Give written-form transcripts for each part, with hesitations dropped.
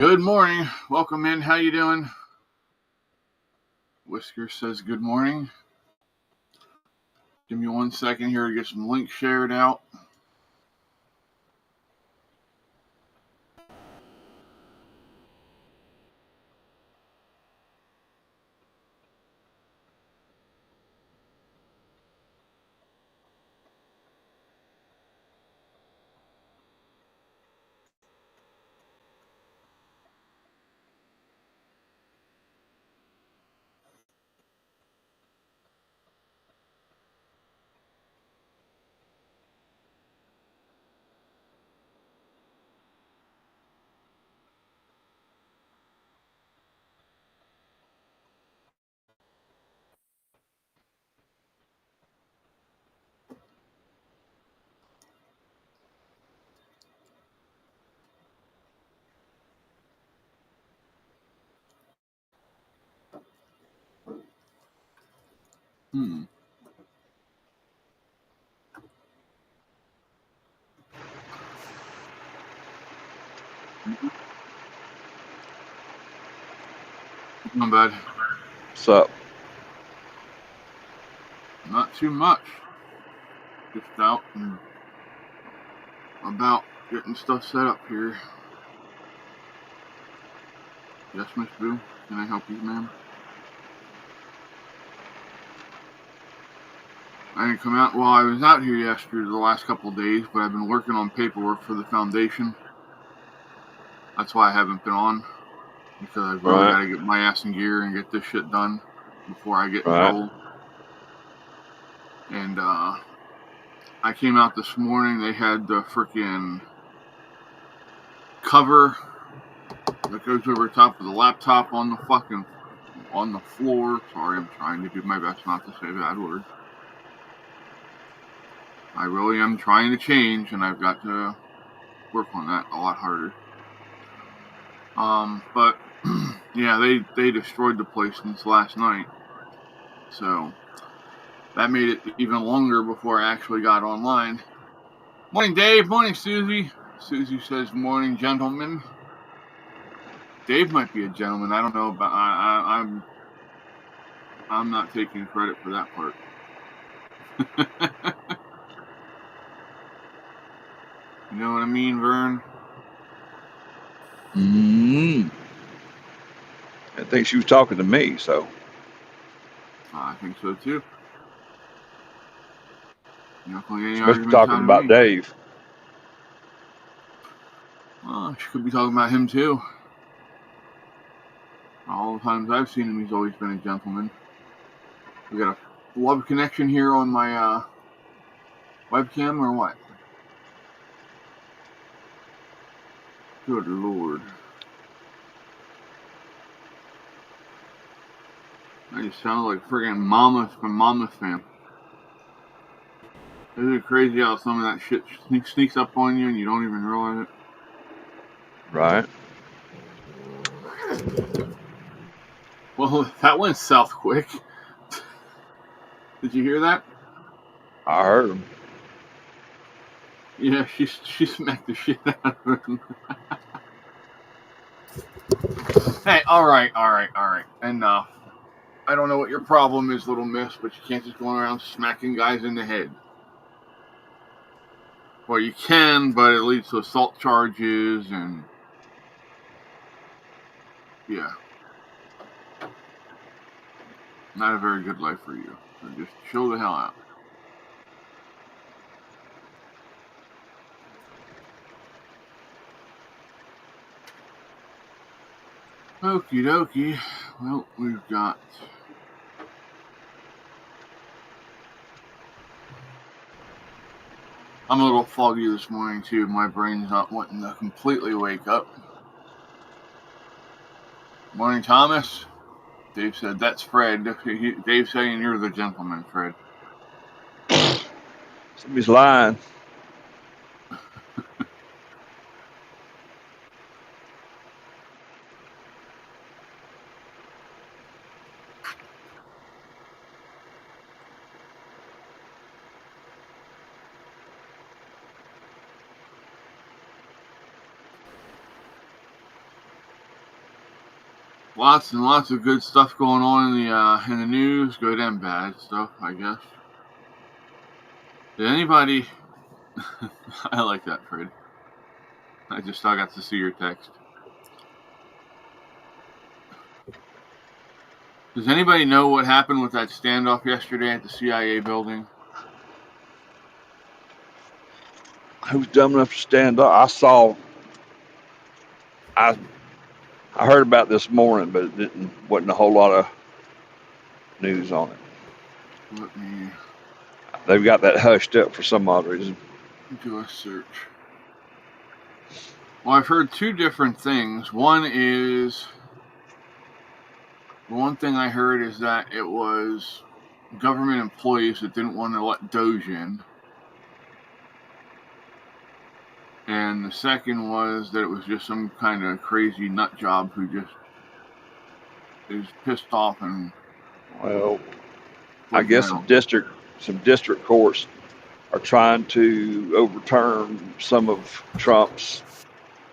Good morning. Welcome in. How you doing? Whisker says good morning. Give me 1 second here to get some links shared out. Hmm. Not bad. What's up? Not too much. Just out and about getting stuff set up here. Yes, Miss Boo. Can I help you, ma'am? I didn't come out. Well, I was out here yesterday the last couple of days, but I've been working on paperwork for the foundation. That's why I haven't been on, because I've really got to get my ass in gear and get this shit done before I get in trouble. And I came out this morning. They had the freaking cover that goes over top of the laptop on the floor. Sorry, I'm trying to do my best not to say bad words. I really am trying to change, and I've got to work on that a lot harder. But yeah, they destroyed the place since last night, so that made it even longer before I actually got online. Morning, Dave. Morning, Susie. Susie says, "Morning, gentlemen." Dave might be a gentleman. I don't know, but I'm not taking credit for that part. You know what I mean, Vern? I think she was talking to me, so. I think so too. You're not going to get any She must be arguments talking out of about me. Dave. Well, she could be talking about him too. All the times I've seen him, he's always been a gentleman. We got a love connection here on my webcam, or what? Good Lord. I just sound like friggin' Mama from Mama's Fam. Isn't it crazy how some of that shit sneaks up on you and you don't even realize it? Right. Well, that went south quick. Did you hear that? I heard him. Yeah, she smacked the shit out of him. Hey, all right. Enough. I don't know what your problem is, little miss, but you can't just go around smacking guys in the head. Well, you can, but it leads to assault charges and yeah, not a very good life for you. So just chill the hell out. Okie dokie. Well, we've got I'm a little foggy this morning too. My brain's not wanting to completely wake up. Morning, Thomas. Dave said, "That's Fred." Dave's saying you're the gentleman, Fred. Somebody's lying. Lots and lots of good stuff going on in the news, good and bad stuff, I guess. Did anybody? I like that, Fred. I got to see your text. Does anybody know what happened with that standoff yesterday at the CIA building? Who's dumb enough to stand up? I heard about this morning, but wasn't a whole lot of news on it. Let me They've got that hushed up for some odd reason. do a search. Well, I've heard two different things. One thing I heard is that it was government employees that didn't want to let Doge in. And the second was that it was just some kind of crazy nut job who just is pissed off and. Well, I guess some district courts are trying to overturn some of Trump's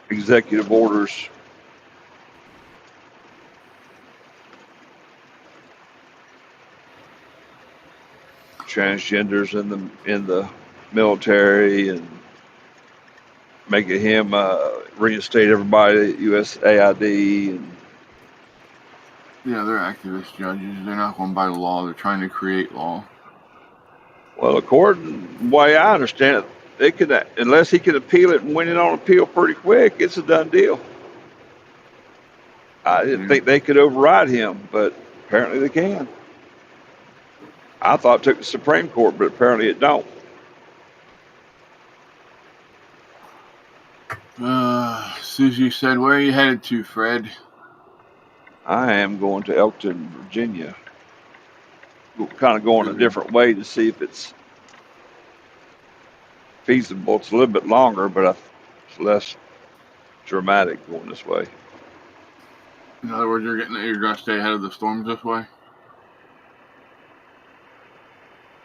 executive orders. Transgenders in the military and making him reinstate everybody at USAID. And yeah, they're activist judges. They're not going by the law. They're trying to create law. Well, according to the way I understand it, they could, unless he can appeal it and win it on appeal pretty quick, it's a done deal. I didn't think they could override him, but apparently they can. I thought it took the Supreme Court, but apparently it don't. Susie said, "Where are you headed to, Fred?" I am going to Elkton, Virginia. Kind of going a different way to see if it's feasible. It's a little bit longer, but it's less dramatic going this way. In other words, you're going to stay ahead of the storms this way?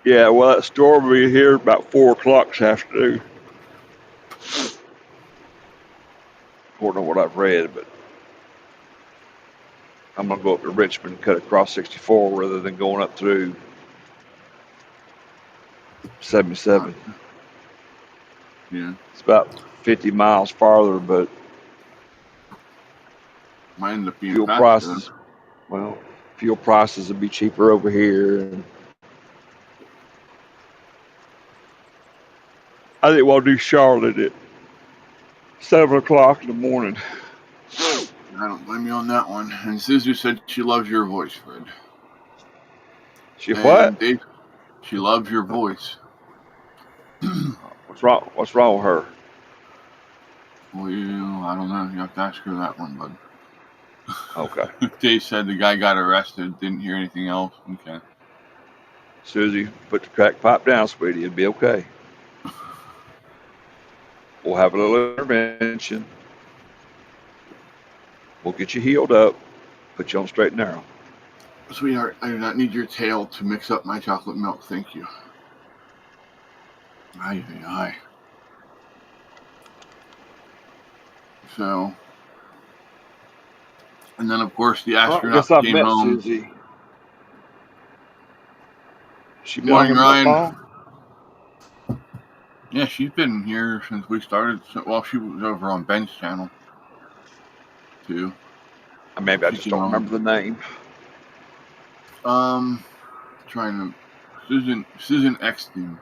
Yeah, well, that storm will be here about 4 o'clock this afternoon. According to what I've read, but I'm going to go up to Richmond and cut across 64 rather than going up through 77. Yeah. It's about 50 miles farther, but might end up being fuel prices will be cheaper over here. And I think we'll do Charlotte at 7 o'clock in the morning. I don't blame you on that one. And Suzu said she loves your voice, Fred. She what? Dave, she loves your voice. What's wrong with her? Well, I don't know. You have to ask her that one, bud. Okay. Dave said the guy got arrested. Didn't hear anything else. Okay. Susie, put the crack pipe down, sweetie. It'll be okay. We'll have a little intervention. We'll get you healed up, put you on straight and narrow. Sweetheart, I do not need your tail to mix up my chocolate milk. Thank you. Aye. So, and then of course the astronaut came home. Susie. She Morning, Ryan. Yeah, she's been here since we started. Well, she was over on Ben's channel too. Maybe I just don't remember the name. Trying to Susan Eckstein.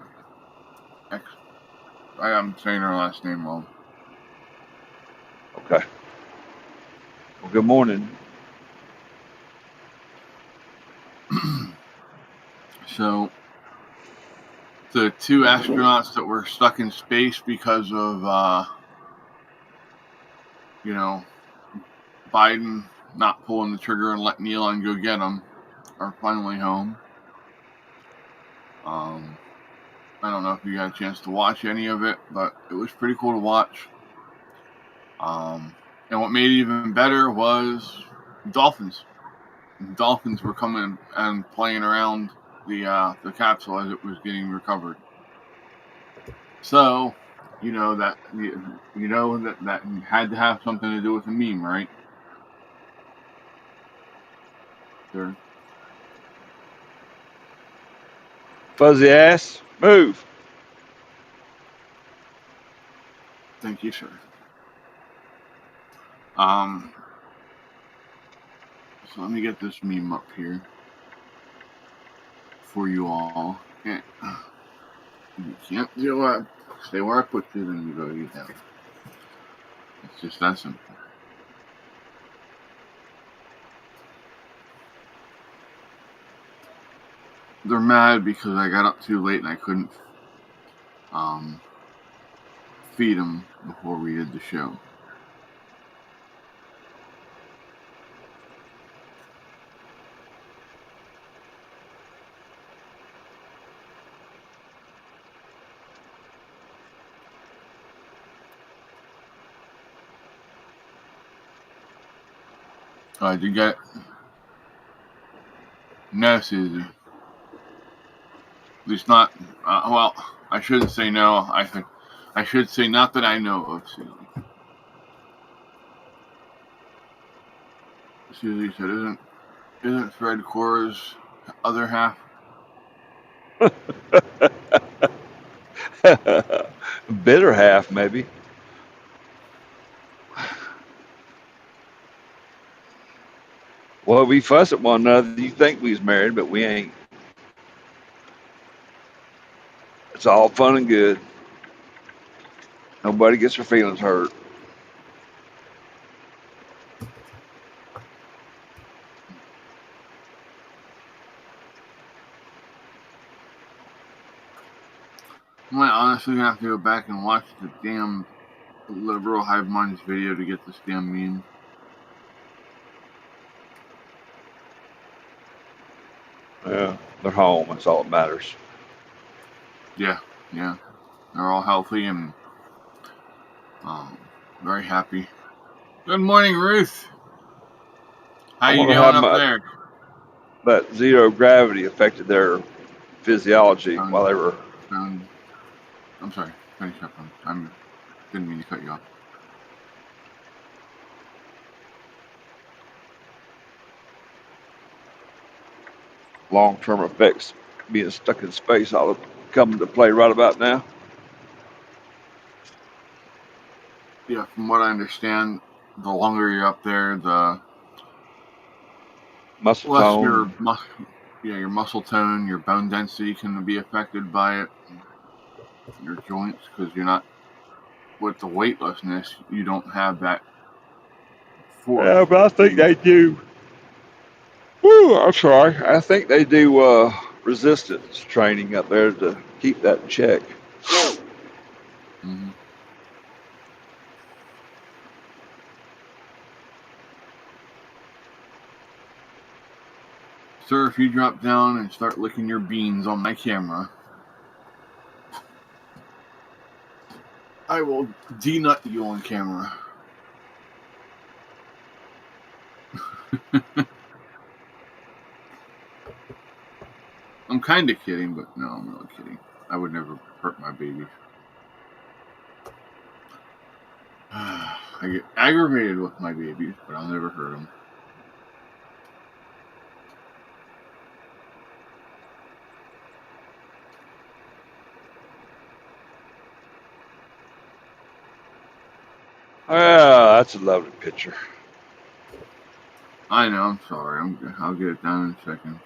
I'm saying her last name wrong. Okay. Well, good morning. So, the two astronauts that were stuck in space because of, Biden not pulling the trigger and letting Elon go get them are finally home. I don't know if you got a chance to watch any of it, but it was pretty cool to watch. And what made it even better was dolphins. Dolphins were coming and playing around the capsule as it was getting recovered. So, that had to have something to do with the meme, right? there. Fuzzy ass, move. Thank you, sir. So let me get this meme up here for you all. You can't do it. Stay where I put you, then you go to your down. It's just that simple. They're mad because I got up too late and I couldn't feed them before we did the show. I did get no, Susie. At least not. Well, I shouldn't say no. I should say not that I know of, Susie. Susie said, "Isn't Fred Cora's other half?" Bitter half, maybe. Well, we fuss at one another. You think we was married, but we ain't. It's all fun and good. Nobody gets their feelings hurt. I might honestly have to go back and watch the damn liberal hive minds video to get this damn meme. Yeah, they're home. That's all that matters. Yeah. They're all healthy and very happy. Good morning, Ruth. How I you wonder doing how up there? that zero gravity affected their physiology while they were. I'm sorry. Finish up. I didn't mean to cut you off. Long-term effects being stuck in space ought to come into play right about now. Yeah, from what I understand, the longer you're up there, the Muscle less tone. your muscle tone, your bone density can be affected by it. Your joints, because you're not with the weightlessness, you don't have that force. Yeah, but I think they do. Woo, I'm sorry. I think they do resistance training up there to keep that in check. Mm-hmm. Sir, if you drop down and start licking your beans on my camera, I will denut you on camera. I'm kind of kidding, but no, I'm really kidding. I would never hurt my babies. I get aggravated with my babies, but I'll never hurt them. Ah, that's a lovely picture. I know, I'm sorry. I'll get it done in a second.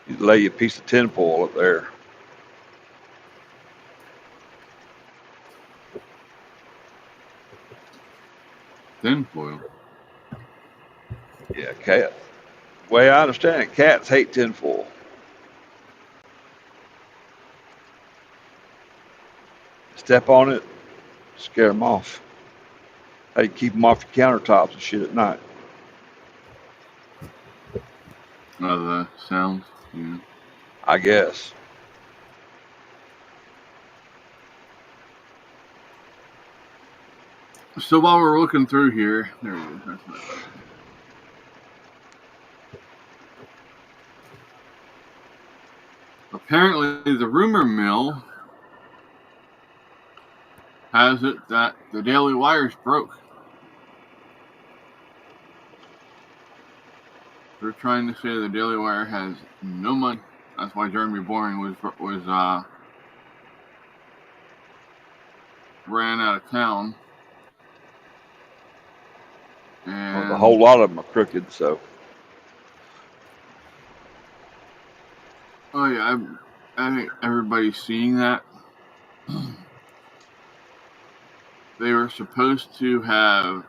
You lay a piece of tinfoil up there. Tinfoil? Yeah, cat. The way I understand it, cats hate tinfoil. Step on it, scare them off. How you keep them off your countertops and shit at night. The sounds? Yeah. I guess. So while we're looking through here, there it is. That's what I thought. Apparently, the rumor mill has it that the Daily Wire's broke. They're trying to say the Daily Wire has no money. That's why Jeremy Boring was ran out of town. And a whole lot of them are crooked, so. Oh yeah, I think everybody's seeing that. They were supposed to have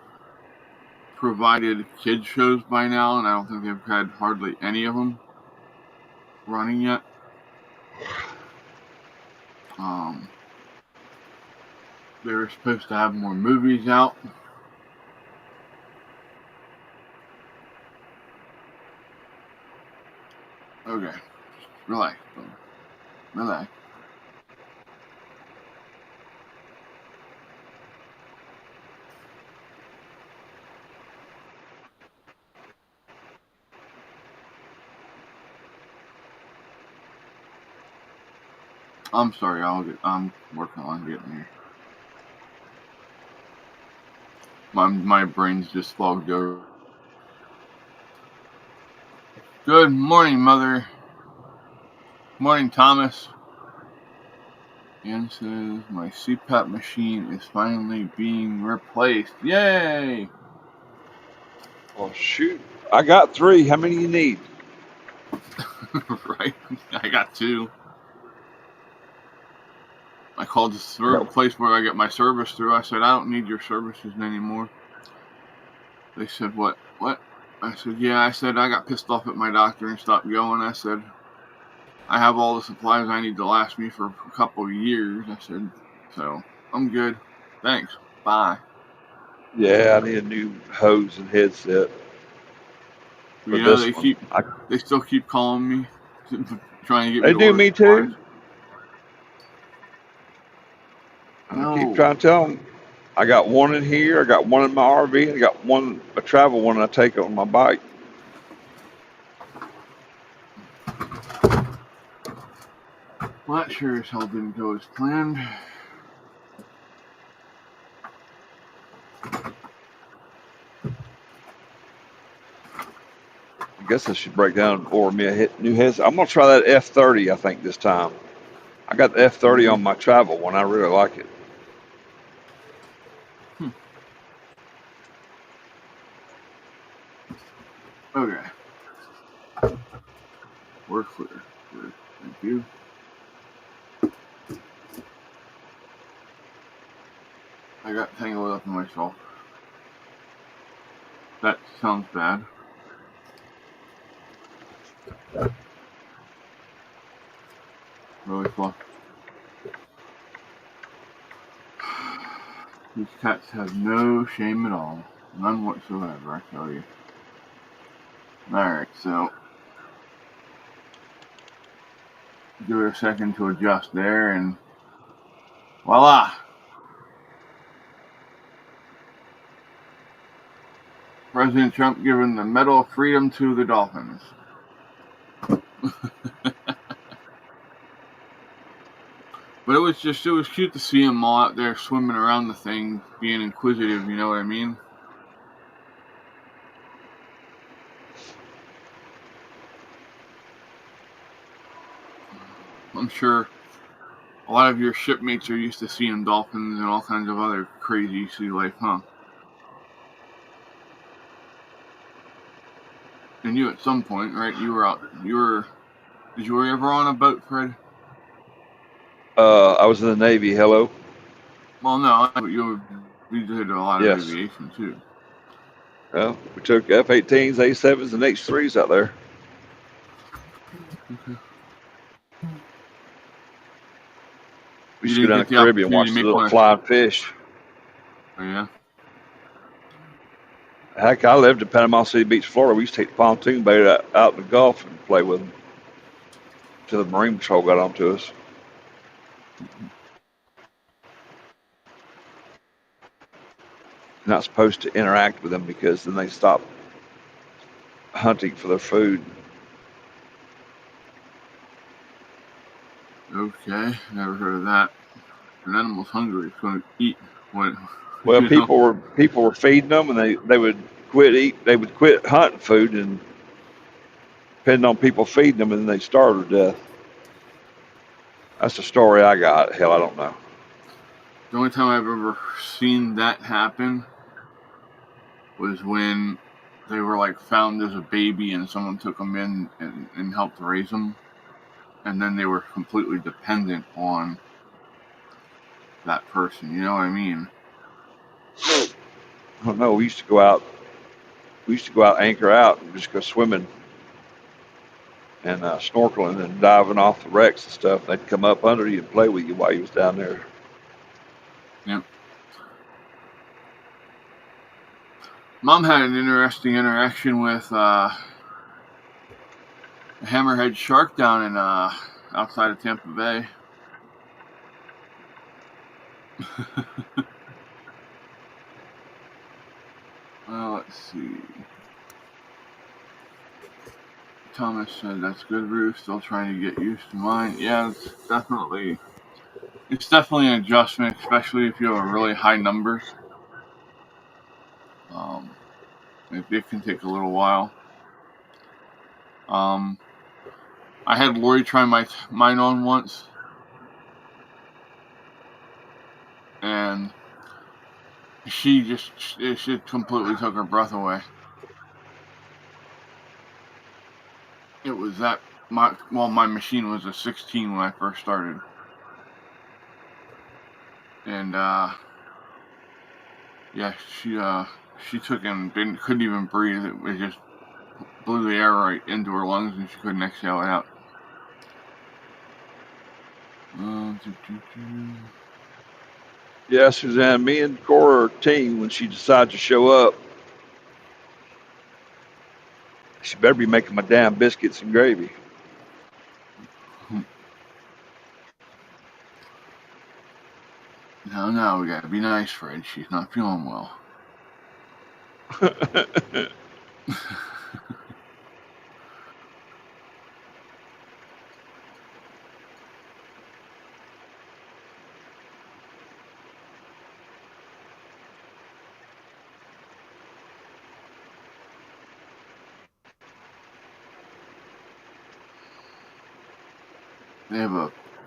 provided kids shows by now, and I don't think they've had hardly any of them running yet. They were supposed to have more movies out. Okay, relax, brother. Relax. I'm sorry, I'm working on getting here. My brain's just fogged over. Good morning, Mother. Morning, Thomas. Ian says my CPAP machine is finally being replaced. Yay! Well, shoot. I got 3. How many you need? Right? I got 2. I called the place where I get my service through. I said, I don't need your services anymore. They said, what? I said, yeah. I said, I got pissed off at my doctor and stopped going. I said, I have all the supplies I need to last me for a couple of years. I said, so I'm good. Thanks. Bye. Yeah, I need a new hose and headset. You know, they still keep calling me, trying to get me to order me supplies. too. I keep trying to tell them, I got one in here, I got one in my RV, and I got one, a travel one I take on my bike. Well, that sure as hell didn't go as planned. I guess I should break down and order me a new headset. I'm going to try that F30, I think, this time. I got the F30 on my travel one. I really like it. Okay. We're clear. Good. Thank you. I got tangled up in myself. That sounds bad. Really fluff. These cats have no shame at all. None whatsoever, I tell you. Alright, so give it a second to adjust there, and voila! President Trump giving the Medal of Freedom to the Dolphins. But it was cute to see them all out there swimming around the thing, being inquisitive, you know what I mean? I'm sure a lot of your shipmates are used to seeing dolphins and all kinds of other crazy sea life, huh? And you at some point, right? Did you were ever on a boat, Fred? I was in the Navy, hello? Well, no, but you did a lot of aviation, too. Well, we took F-18s, A-7s, and H-3s out there. Okay. We used to go down the Caribbean and watch the little flying fish. Oh, yeah? Heck, I lived in Panama City Beach, Florida. We used to take the pontoon boat out in the Gulf and play with them until the Marine Patrol got onto us. You're not supposed to interact with them because then they stop hunting for their food. Okay, never heard of that. If an animal's hungry, it's going to eat what. Well, You know. people were feeding them, and they would quit hunting food, and depending on people feeding them, and they starved to death. That's the story I got. Hell, I don't know. The only time I've ever seen that happen was when they were like found as a baby and someone took them in and helped raise them, and then they were completely dependent on that person. You know what I mean? I don't know. We used to go out, anchor out, and just go swimming and snorkeling and diving off the wrecks and stuff. They'd come up under you and play with you while you was down there. Yep. Mom had an interesting interaction with a hammerhead shark down in outside of Tampa Bay. Well, let's see. Thomas said, "That's good, Ruth. Still trying to get used to mine." Yeah, it's definitely an adjustment, especially if you have really high numbers. It can take a little while. I had Lori try mine on once, and it completely took her breath away. It was that my machine was a 16 when I first started, and yeah, she took and couldn't even breathe. It just blew the air right into her lungs, and she couldn't exhale it out. Yeah, Suzanne, me and Cora are team when she decides to show up. She better be making my damn biscuits and gravy. No, we gotta be nice, Fred. She's not feeling well.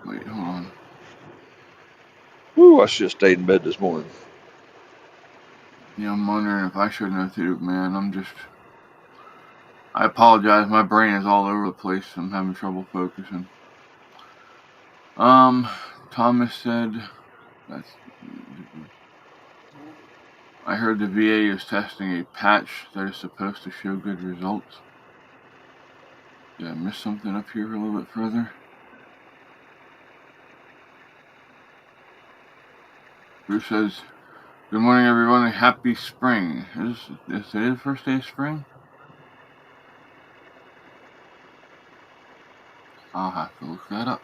Wait, hold on. Ooh, I should have stayed in bed this morning. Yeah, I'm wondering if I shouldn't have too, man. I apologize. My brain is all over the place. I'm having trouble focusing. Thomas said, I heard the VA is testing a patch that is supposed to show good results. Did I miss something up here a little bit further? Bruce says, "Good morning, everyone. Happy spring." Is today the first day of spring? I'll have to look that up.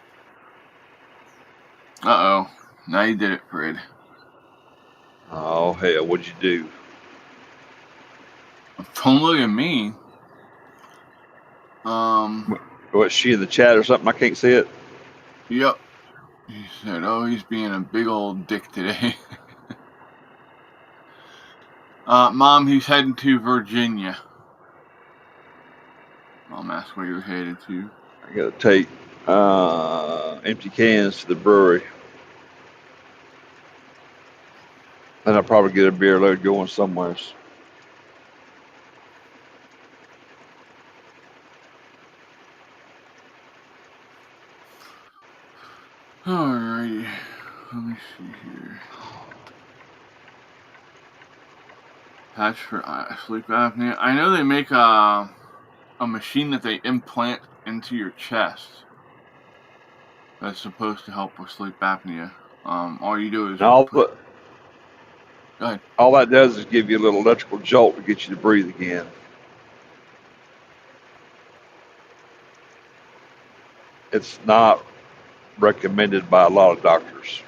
Uh-oh. Now you did it, Fred. Oh, hell, what'd you do? Don't look at me. What, she in the chat or something? I can't see it. Yep. He said, "Oh, he's being a big old dick today." Mom, he's heading to Virginia. Mom asked where you're headed to. I gotta take empty cans to the brewery. Then I'll probably get a beer load going somewhere. Alrighty. Let me see here. Patch for sleep apnea. I know they make a machine that they implant into your chest that's supposed to help with sleep apnea. All you do is Go ahead. All that does is give you a little electrical jolt to get you to breathe again. It's not recommended by a lot of doctors.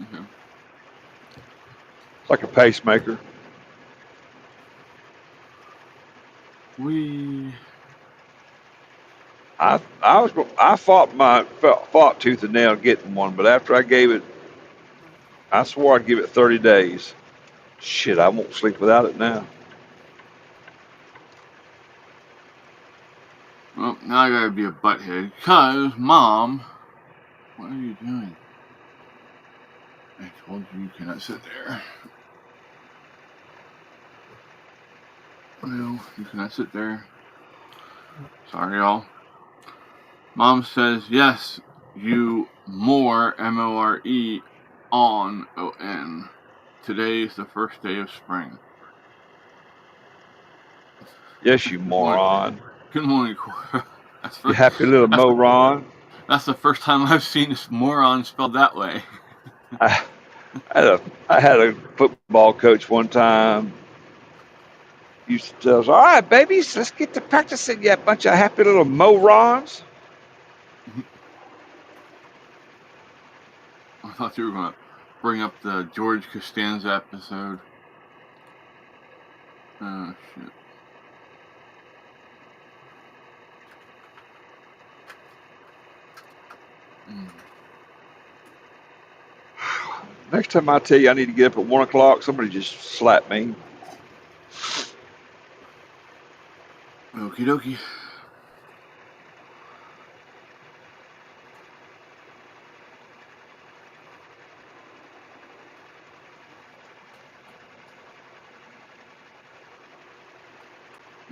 Okay. It's like a pacemaker. I fought tooth and nail getting one, but after I gave it, I swore I'd give it 30 days. Shit, I won't sleep without it now. Well, now I gotta be a butthead, because, Mom, what are you doing? I told you cannot sit there. No, you cannot sit there. Sorry, y'all. Mom says, yes, you more, M-O-R-E, on, O-N. Today is the first day of spring. Yes, you moron. Good morning, Cora. You happy little moron. That's the first time I've seen this moron spelled that way. I had a football coach one time. Used to tell us, all right, babies, let's get to practicing, you bunch of happy little morons. I thought you were going to bring up the George Costanza episode. Oh, shit. Next time I tell you I need to get up at 1 o'clock, somebody just slap me. Okie dokie.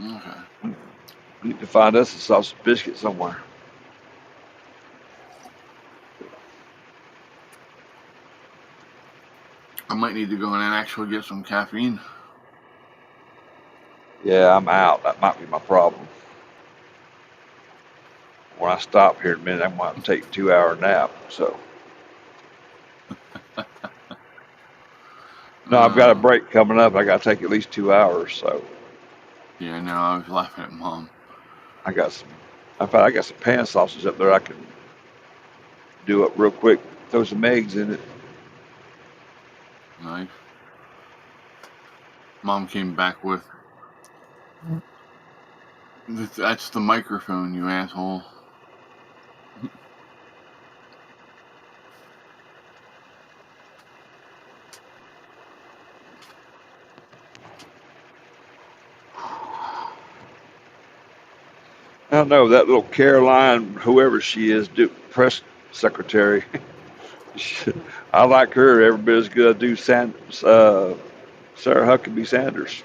Okay. We need to find us a sausage biscuit somewhere. I might need to go in and actually get some caffeine. Yeah, I'm out. That might be my problem. When I stop here in a minute, I might take a 2-hour nap. So, no, I've got a break coming up. I got to take at least 2 hours. So, yeah, no, I was laughing at Mom. I got some pan sausage up there. I can do it real quick. Throw some eggs in it. Nice. Mom came back with, that's the microphone, you asshole. I don't know, that little Caroline, whoever she is, press secretary. I like her every bit as good as I do Sarah Huckabee Sanders.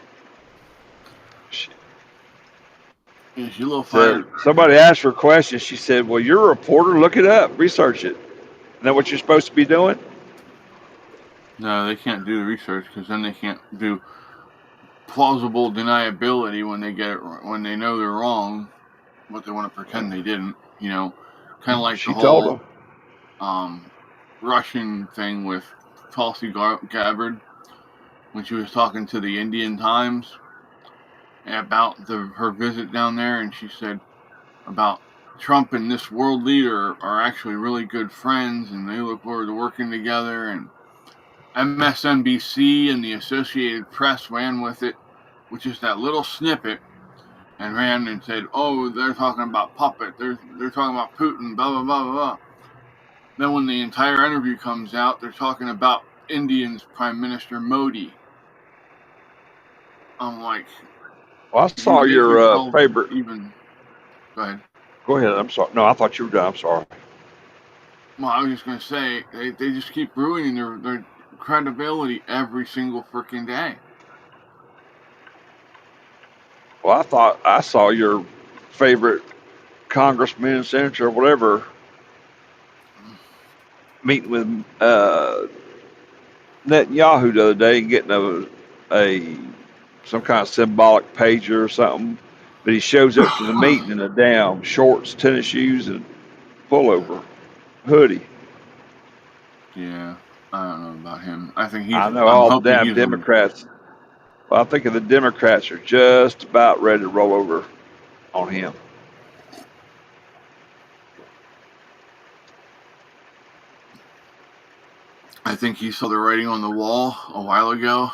Yeah, she's a little fired. Somebody asked her a question. She said, well, you're a reporter. Look it up. Research it. Isn't that what you're supposed to be doing? No, they can't do the research because then they can't do plausible deniability when they get it, when they know they're wrong, but they want to pretend they didn't. You know, kind of like she the told whole Russian thing with Tulsi Gabbard when she was talking to the Indian Times about her visit down there, and she said about Trump and this world leader are actually really good friends, and they look forward to working together. And MSNBC and the Associated Press ran with it, which is that little snippet, and ran and said, "Oh, they're talking about puppet. They're talking about Putin. Blah blah blah blah blah." Then when the entire interview comes out, they're talking about India's Prime Minister Modi. I'm like, well, I saw your favorite. Even go ahead. Go ahead. I'm sorry. No, I thought you were done. I'm sorry. Well, I was just going to say, they just keep ruining their credibility every single freaking day. Well, I thought I saw your favorite congressman, senator, whatever, meeting with Netanyahu the other day and getting some kind of symbolic pager or something. But he shows up to the meeting in a damn shorts, tennis shoes, and pullover hoodie. Yeah, I don't know about him. I think I know all the damn Democrats. Well, I think the Democrats are just about ready to roll over on him. I think he saw the writing on the wall a while ago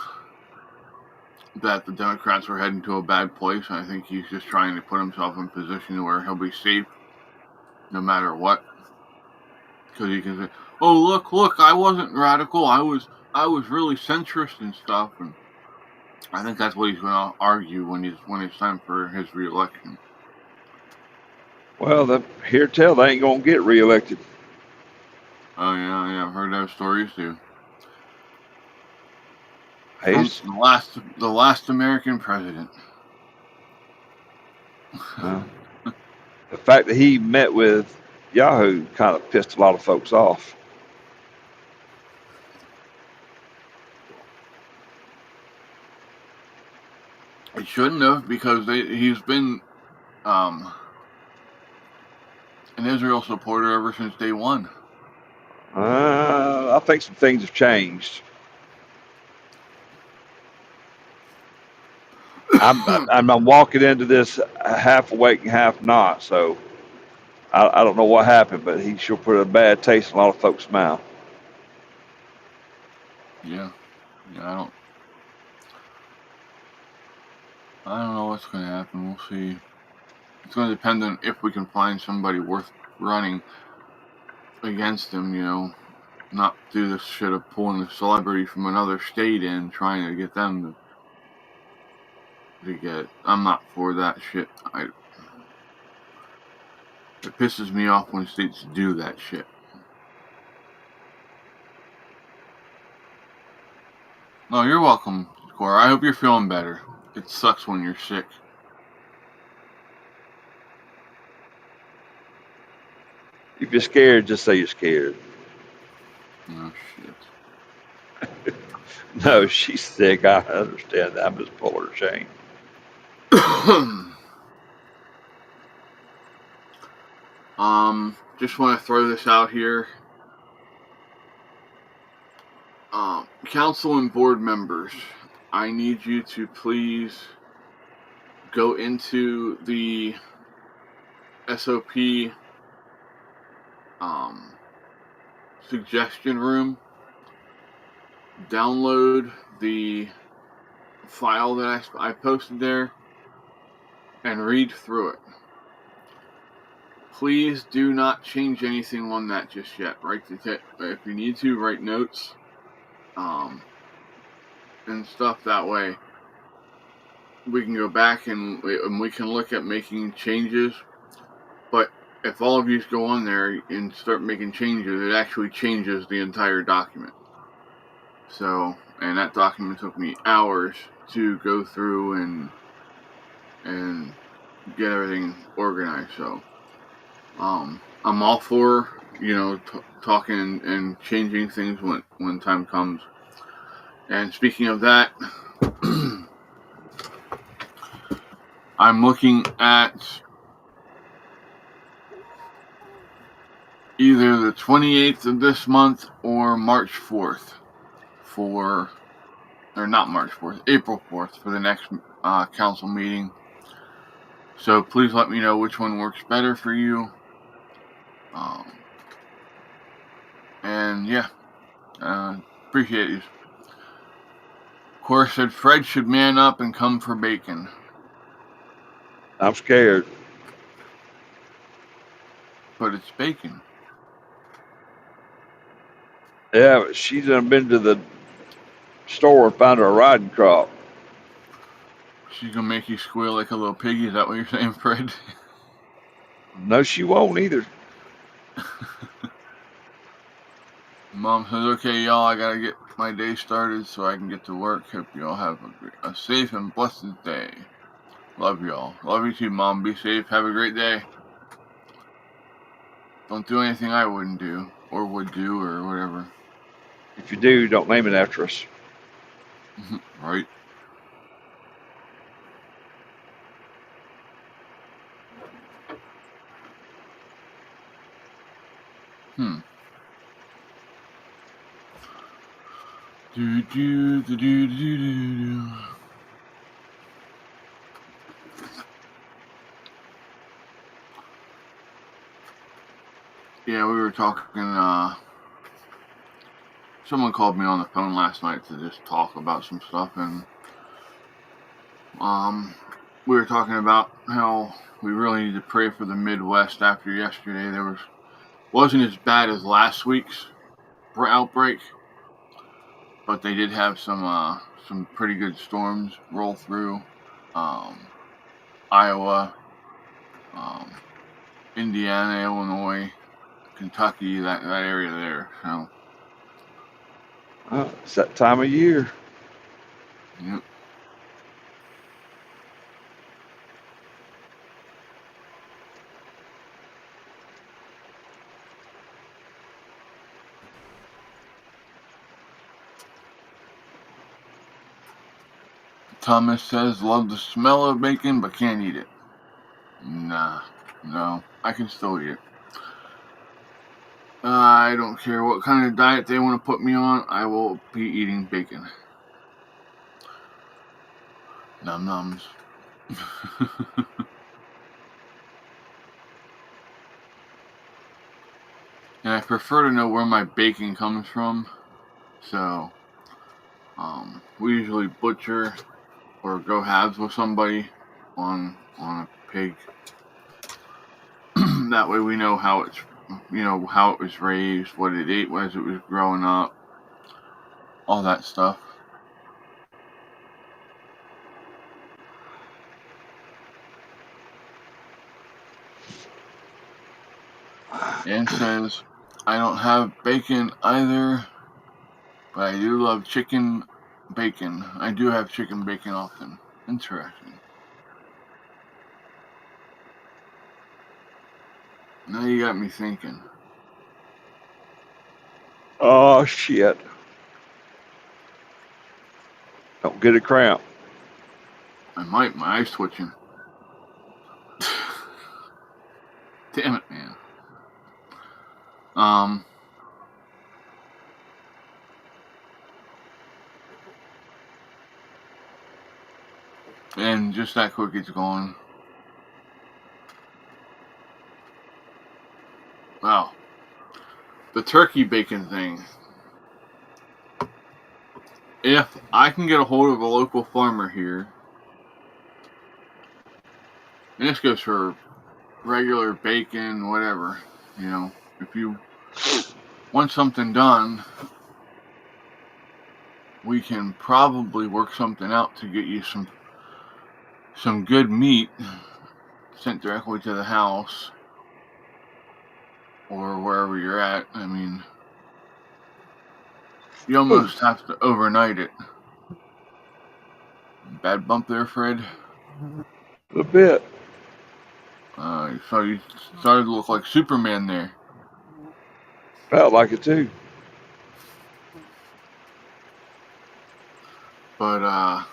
that the Democrats were heading to a bad place. And I think he's just trying to put himself in a position where he'll be safe no matter what. Because he can say, "Oh, look, I wasn't radical. I was really centrist and stuff." And I think that's what he's going to argue when it's time for his reelection. Well, here tell they ain't gonna get reelected. Oh yeah, I've heard those stories too. He's The last American president. the fact that he met with Yahoo kind of pissed a lot of folks off. It shouldn't have, because he's been an Israel supporter ever since day one. I think some things have changed. I'm walking into this half awake and half not, so I don't know what happened, but he sure put a bad taste in a lot of folks' mouth. Yeah, I don't know what's going to happen. We'll see. It's going to depend on if we can find somebody worth running against him, not do this shit of pulling a celebrity from another state in, trying to get them to get it. I'm not for that shit. It pisses me off when states do that shit. No, you're welcome, Cora. I hope you're feeling better. It sucks when you're sick. If you're scared, just say you're scared. Oh, shit. No, she's sick. I understand that. I'm just pulling her shame. Just want to throw this out here. Council and board members, I need you to please go into the SOP suggestion room, download the file that I posted there, and read through it. Please do not change anything on that just yet. If you need to, write notes and stuff. That way we can go back and we can look at making changes. But if all of you go on there and start making changes, it actually changes the entire document. So, and that document took me hours to go through and get everything organized. So, I'm all for, talking and changing things when time comes. And speaking of that, I'm looking at either the 28th of this month or March 4th April 4th for the next council meeting. So please let me know which one works better for you. And yeah, appreciate you. Cora said Fred should man up and come for bacon. I'm scared. But it's bacon. Yeah, but she's done been to the store and found her a riding crop. She's gonna make you squeal like a little piggy. Is that what you're saying, Fred? No, she won't either. Mom says, "Okay, y'all, I gotta get my day started so I can get to work. Hope y'all have a safe and blessed day. Love y'all. Love you too, Mom. Be safe. Have a great day. Don't do anything I wouldn't do or would do or whatever." If you do, don't name it after us. Right. Yeah, we were talking someone called me on the phone last night to just talk about some stuff, and we were talking about how we really need to pray for the Midwest after yesterday. Wasn't as bad as last week's outbreak, but they did have some pretty good storms roll through Iowa, Indiana, Illinois, Kentucky, that area there. So it's that time of year. yep. Thomas says, love the smell of bacon, but can't eat it. Nah, no, I can still eat it. I don't care what kind of diet they want to put me on, I will be eating bacon. Num nums. And I prefer to know where my bacon comes from. So, we usually butcher or go halves with somebody on a pig. That way we know how it was raised, what it ate as it was growing up, all that stuff. Ann says, I don't have bacon either, but I do love chicken bacon. I do have chicken bacon often. Interesting. Now you got me thinking. Oh, shit. Don't get a cramp. I might. My eye's twitching. Damn it, man. And just that quick it's gone. Wow. The turkey bacon thing. If I can get a hold of a local farmer here, and this goes for regular bacon, whatever, if you want something done, we can probably work something out to get you some good meat sent directly to the house or wherever you're at. I mean, you almost have to overnight it. Bad bump there, Fred? A bit. So you started to look like Superman there. Felt like it too. But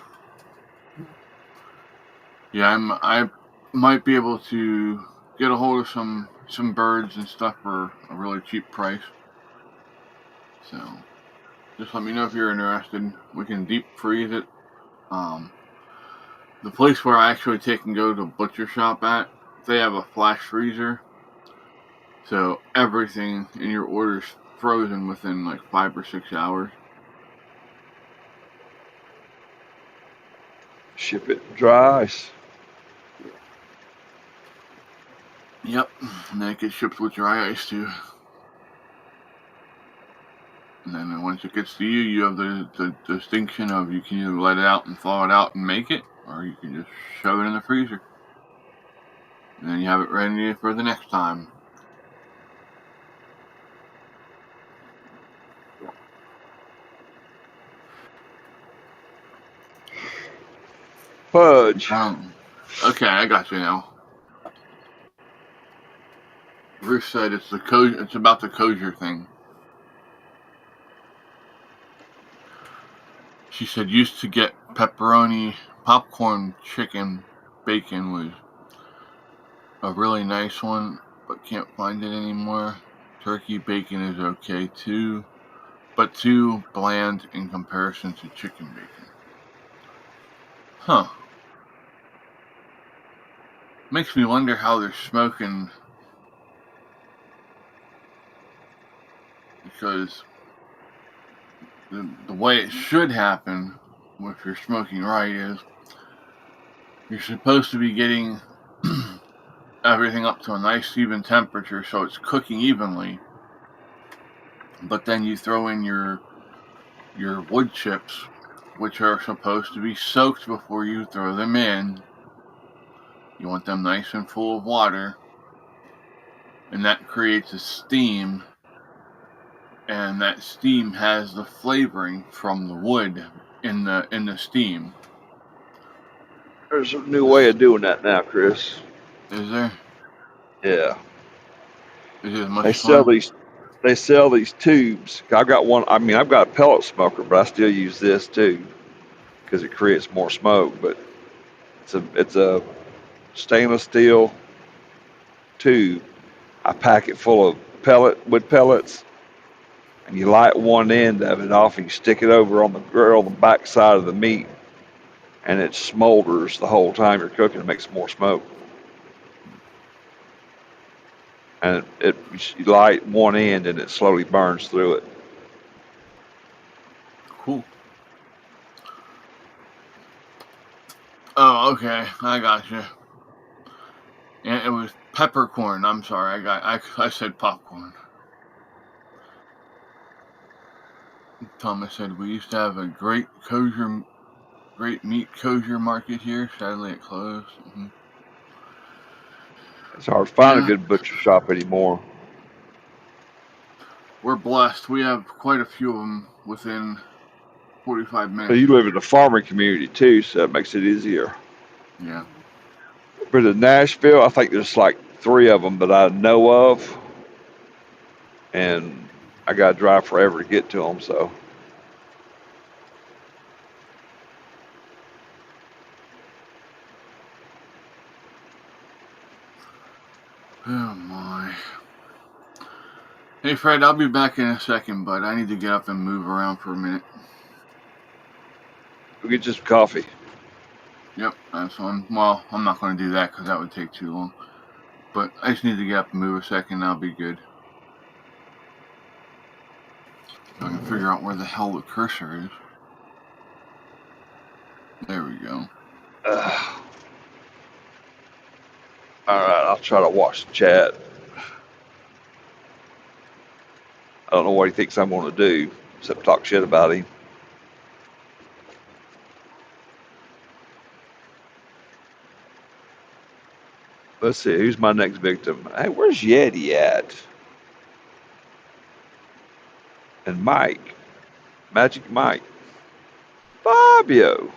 yeah, I might be able to get a hold of some birds and stuff for a really cheap price. So just let me know if you're interested. We can deep freeze it. The place where I actually take and go to butcher shop at, they have a flash freezer. So everything in your order's frozen within like 5 or 6 hours. Ship it dry ice. Yep, and then it gets shipped with dry ice too. And then once it gets to you, you have the distinction of you can either let it out and thaw it out and make it, or you can just shove it in the freezer. And then you have it ready for the next time. Fudge. Okay, I got you now. Ruth said it's about the kosher thing. She said used to get pepperoni, popcorn, chicken, bacon was a really nice one, but can't find it anymore. Turkey bacon is okay too, but too bland in comparison to chicken bacon. Huh. Makes me wonder how they're smoking, because the way it should happen, if you're smoking right, is you're supposed to be getting everything up to a nice even temperature so it's cooking evenly. But then you throw in your wood chips, which are supposed to be soaked before you throw them in. You want them nice and full of water, and that creates a steam, and that steam has the flavoring from the wood in the steam. There's a new way of doing that now, Chris. Is there? Yeah. Is it They much sell fun? these they sell these tubes. I've got one. I mean, I've got a pellet smoker, but I still use this too because it creates more smoke. But it's a stainless steel tube. I pack it full of wood pellets, and you light one end of it off, and you stick it over on the grill, on the back side of the meat, and it smolders the whole time you're cooking. It makes more smoke. And you light one end, and it slowly burns through it. Cool. Oh, okay. I got you. And it was peppercorn. I'm sorry. I said popcorn. Thomas said we used to have a great meat kosher market here. Sadly, it closed. Mm-hmm. It's hard to find a Yeah, good butcher shop anymore. we're blessed. We have quite a few of them within 45 So minutes you of live here. in a farming community too, so that makes it easier. Yeah. But in Nashville, I think there's like 3 of them that I know of, and I got to drive forever to get to them. So Oh my. Hey Fred, I'll be back in a second, but I need to get up and move around for a minute. we get just coffee. Yep, that's one. Well, I'm not going to do that because that would take too long. But I just need to get up and move a second. And I'll be good. So I can figure out where the hell the cursor is. There we go. All right, I'll try to watch the chat. I don't know what he thinks I'm going to do, except talk shit about him. Let's see, who's my next victim? Hey, where's Yeti at? And Mike, Magic Mike, Fabio.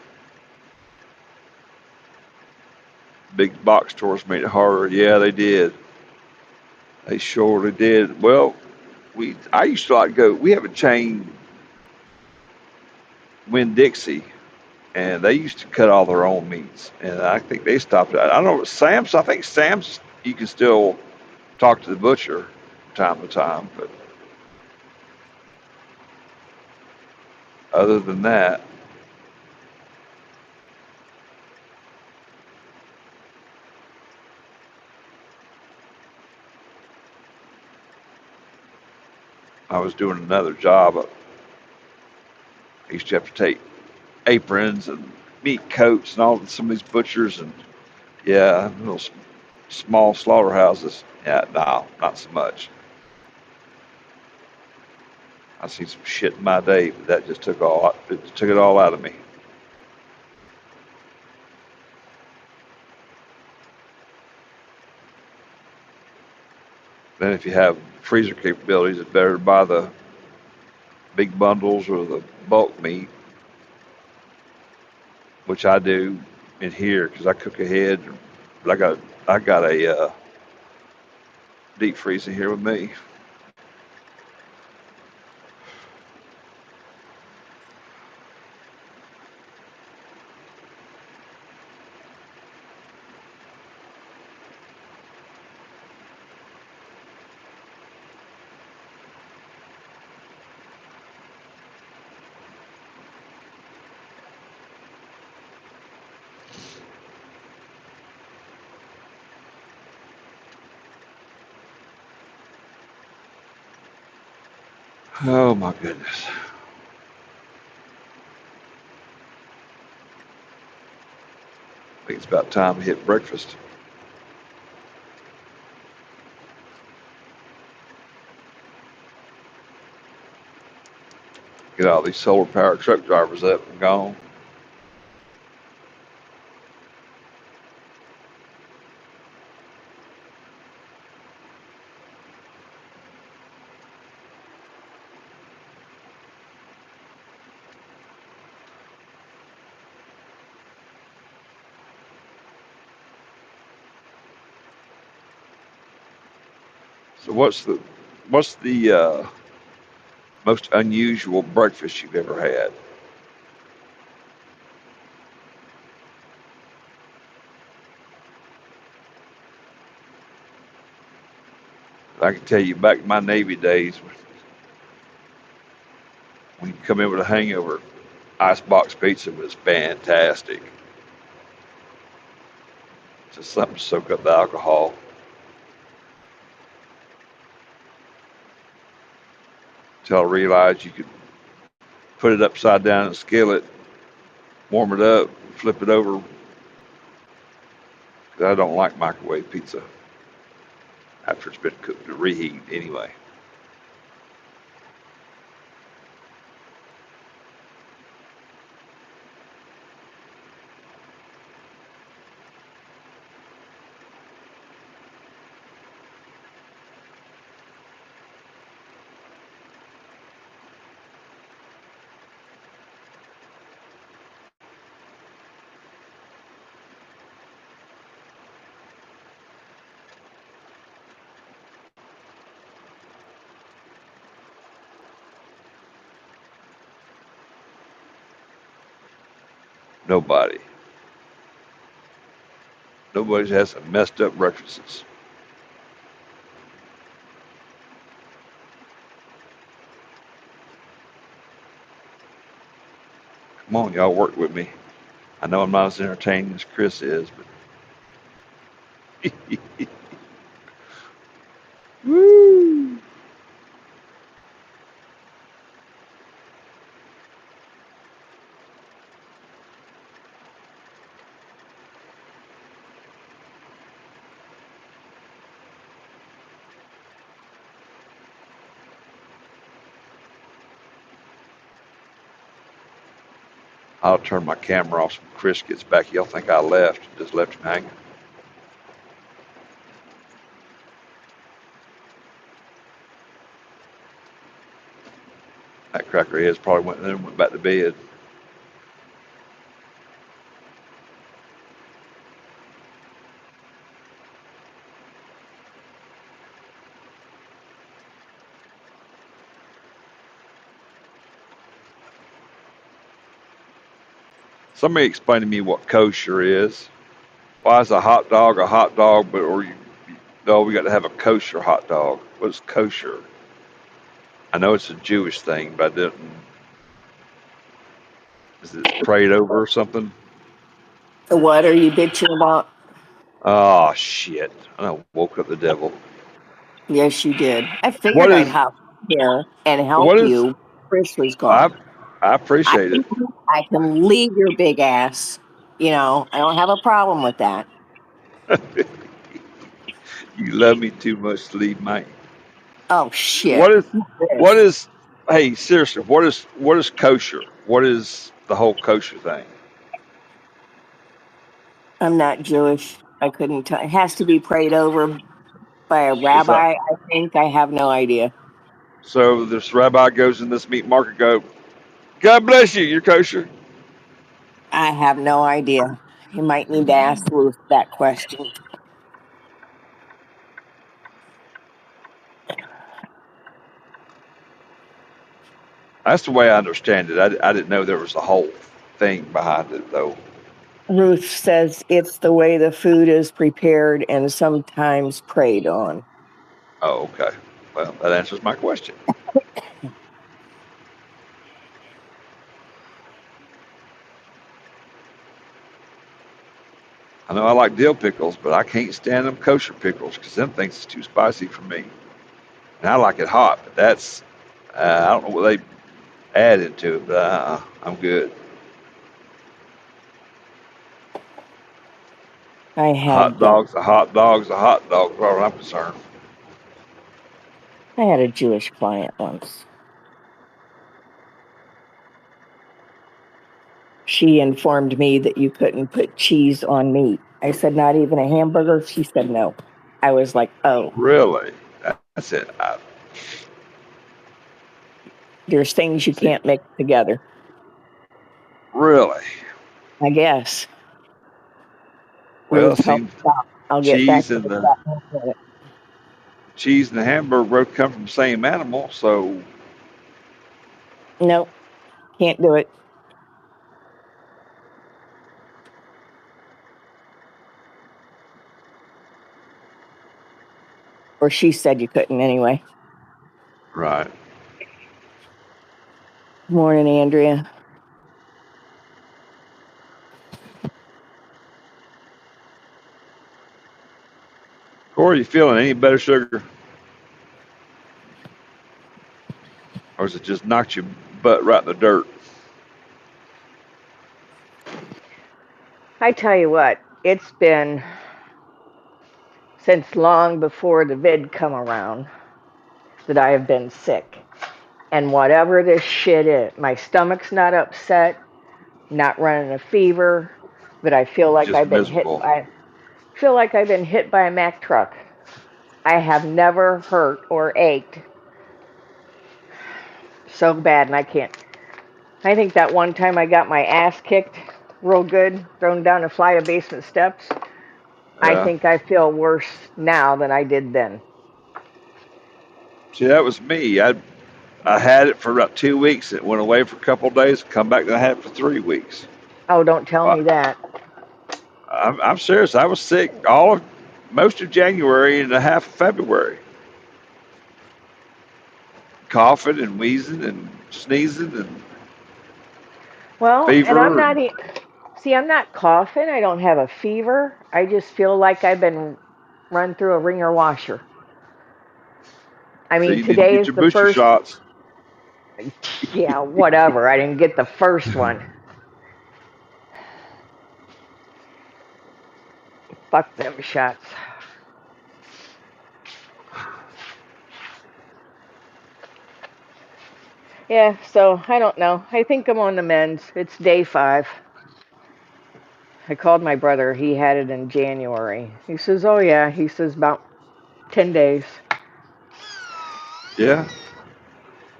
Big box stores made it harder. Yeah, they did. They surely did. Well, I used to like to go. We have a chain, Winn Dixie, and they used to cut all their own meats, and I think they stopped it. I don't know. Sam's. I think Sam's. You can still talk to the butcher from time to time, but other than that, I was doing another job. I used to have to take aprons and meat coats and all some of these butchers, and yeah, little small slaughterhouses. Yeah, no, not so much. I seen some shit in my day, but that just took it all out of me. Then if you have freezer capabilities, it's better to buy the big bundles or the bulk meat, which I do in here because I cook ahead. But I got a deep freezer here with me. Oh my goodness. think it's about time to hit breakfast. Get all these solar powered truck drivers up and gone. So what's the most unusual breakfast you've ever had? I can tell you back in my Navy days, when you come in with a hangover, icebox pizza was fantastic. Just something to soak up the alcohol. Till I realized you could put it upside down in a skillet, warm it up, flip it over. 'Cause I don't like microwave pizza after it's been cooked to reheat anyway. Nobody. Nobody's had some messed up breakfasts. Come on, y'all work with me. I know I'm not as entertaining as Chris is, but woo! I'll turn my camera off when Chris gets back. Y'all think I left, just left him hanging. That cracker heads probably went in there and went back to bed. Somebody explain to me what kosher is. Why is a hot dog, but or you, no, we got to have a kosher hot dog. What's kosher? I know it's a Jewish thing, but I didn't. Is it prayed over or something? What are you bitching about? Oh shit! I woke up the devil. Yes, you did. I What figured I'd is hop here and what help is? you. Chris was I gone. I I appreciate can, it. I can leave your big ass. I don't have a problem with that. You love me too much to leave, Mike. Oh shit. What is what Chris, is? Hey, seriously, what is kosher? What is the whole kosher thing? I'm not Jewish. I couldn't tell. It has to be prayed over by a Is that rabbi. I think. I have no idea. so? This rabbi goes in this meat market. Go, God bless you. You're kosher. I have no idea. You might need to ask Ruth that question. That's the way I understand it. I didn't know there was a whole thing behind it, though. Ruth says it's the way the food is prepared and sometimes prayed on. Oh, okay. Well, that answers my question. I know I like dill pickles, but I can't stand them kosher pickles because them things is too spicy for me. And I like it hot, but that's I don't know what they add into it, but I'm good. I A hot had dog's a hot dog's a hot dog, as far as I'm concerned. I had a Jewish client once. She informed me that you couldn't put cheese on meat. I said, not even a hamburger? She said, no. I was like, oh, Really? That's it. there's things you See, can't mix together. really? I guess. Well, Ruth, see, help stop. I'll get back cheese to and the the chat in a minute. cheese and the hamburger both come from the same animal, so Nope, can't do it. Or she said you couldn't anyway. right. Morning, Andrea. Corey, you feeling any better, sugar, or is it just knocked your butt right in the dirt? I tell you what, it's been since long before the vid come around that I have been sick. And whatever this shit is, my stomach's not upset, not running a fever, but I feel like Just I've been hit miserable. by feel like I've been hit by a Mack truck. I have never hurt or ached so bad, and I can't. I think that one time I got my ass kicked real good, thrown down a flight of basement steps. I Yeah. think I feel worse now than I did then. See, that was me. I had it for about 2 weeks. It went away for a couple of days. Come back and I had it for 3 weeks. Oh, don't tell I, me that. I'm serious. I was sick most of January and a half of February, coughing and wheezing and sneezing and Well, and I'm fever. not. See, I'm not coughing. I don't have a fever. I just feel like I've been run through a ringer washer. I So mean, you need to today get is your the booster first. shots. Yeah, whatever. I didn't get the first one. Fuck them shots. Yeah, so I don't know. I think I'm on the mend. It's day 5. I called my brother. He had it in January. He says, oh, yeah. He says, about 10 days. Yeah.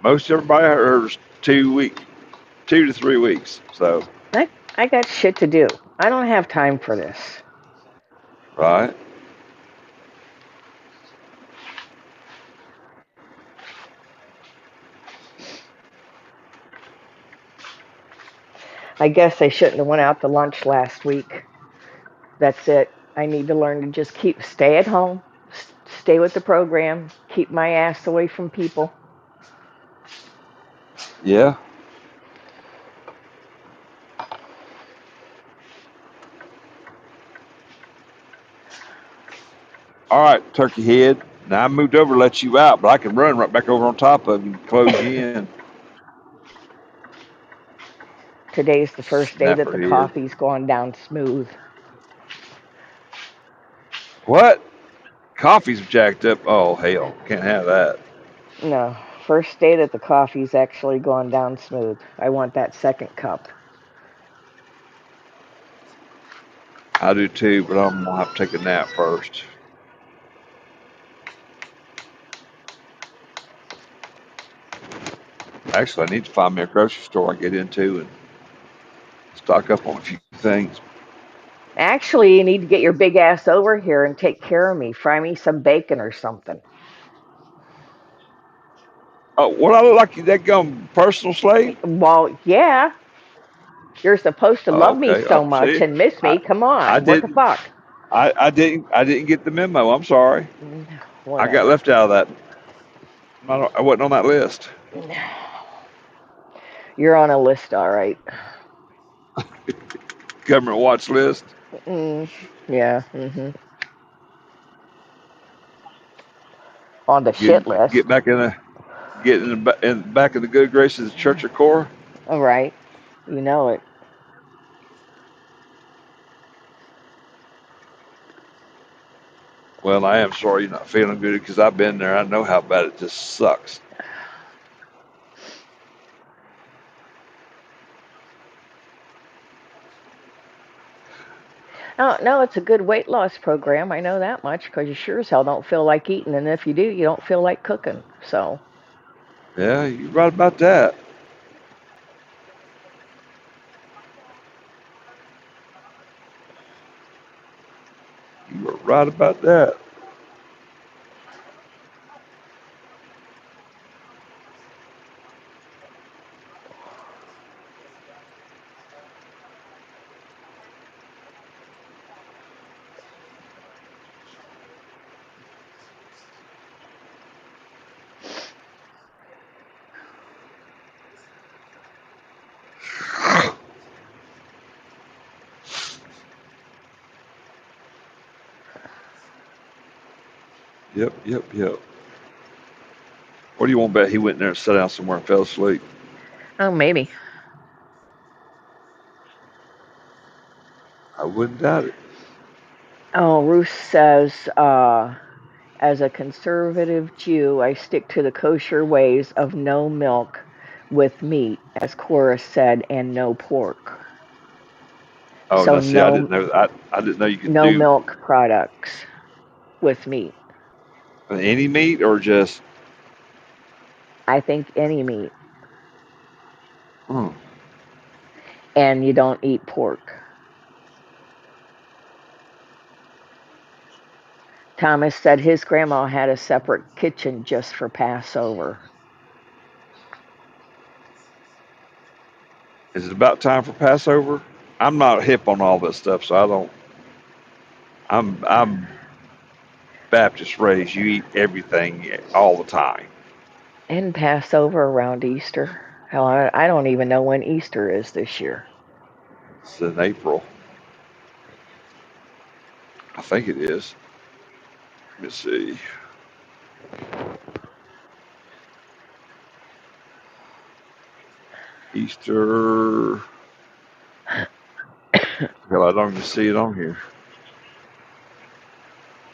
Most everybody hers 2 weeks, 2 to 3 weeks. So, I got shit to do. I don't have time for this. right. I guess I shouldn't have went out to lunch last week. That's it. I need to learn to just stay at home, stay with the program, keep my ass away from people. Yeah. All right, turkey head. Now I moved over to let you out, but I can run right back over on top of you and close you in. Today's the first day that Snapper the head. coffee's gone down smooth. What? Coffee's jacked up. Oh, hell. Can't have that. No, first day that the coffee's actually gone down smooth. I want that second cup. I do too, but I'm going to have to take a nap first. Actually, I need to find me a grocery store I get into and stock up on a few things. Actually, you need to get your big ass over here and take care of me. Fry me some bacon or something. Oh, what I look like you that gum personal slave? Well, yeah, you're supposed to Oh, love me okay. so much See, and miss I, me. Come I on, what the didn't, fuck? I didn't get the memo. I'm sorry. I got Whatever. left out of that. I wasn't on that list. You're on a list, all right. Government watch list. Mm, yeah. On the shit list. Get back in the back in the good graces of the Church of Core. All right. You know it. Well, I am sorry you're not feeling good because I've been there. I know how bad it just sucks. Oh, no, it's a good weight loss program. I know that much because you sure as hell don't feel like eating, and if you do, you don't feel like cooking. So, Yeah, you're right about that. You were right about that. Yep, yep, yep. What do you want to bet he went in there and sat down somewhere and fell asleep? oh, maybe. I wouldn't doubt it. Oh, Ruth says, as a conservative Jew, I stick to the kosher ways of no milk with meat, as Cora said, and no pork. Oh, So now see, I no didn't know. I didn't know you could no do milk products with meat. any meat or just. I think any meat, Hmm. and you don't eat pork. Thomas said his grandma had a separate kitchen just for Passover. Is it about time for Passover? I'm not hip on all this stuff, so I don't. I'm Baptist raised. You eat everything all the time. And Passover around Easter. Hell, I don't even know when Easter is this year. It's in April. I think it is. Let me see. Easter. Hell, I don't even see it on here.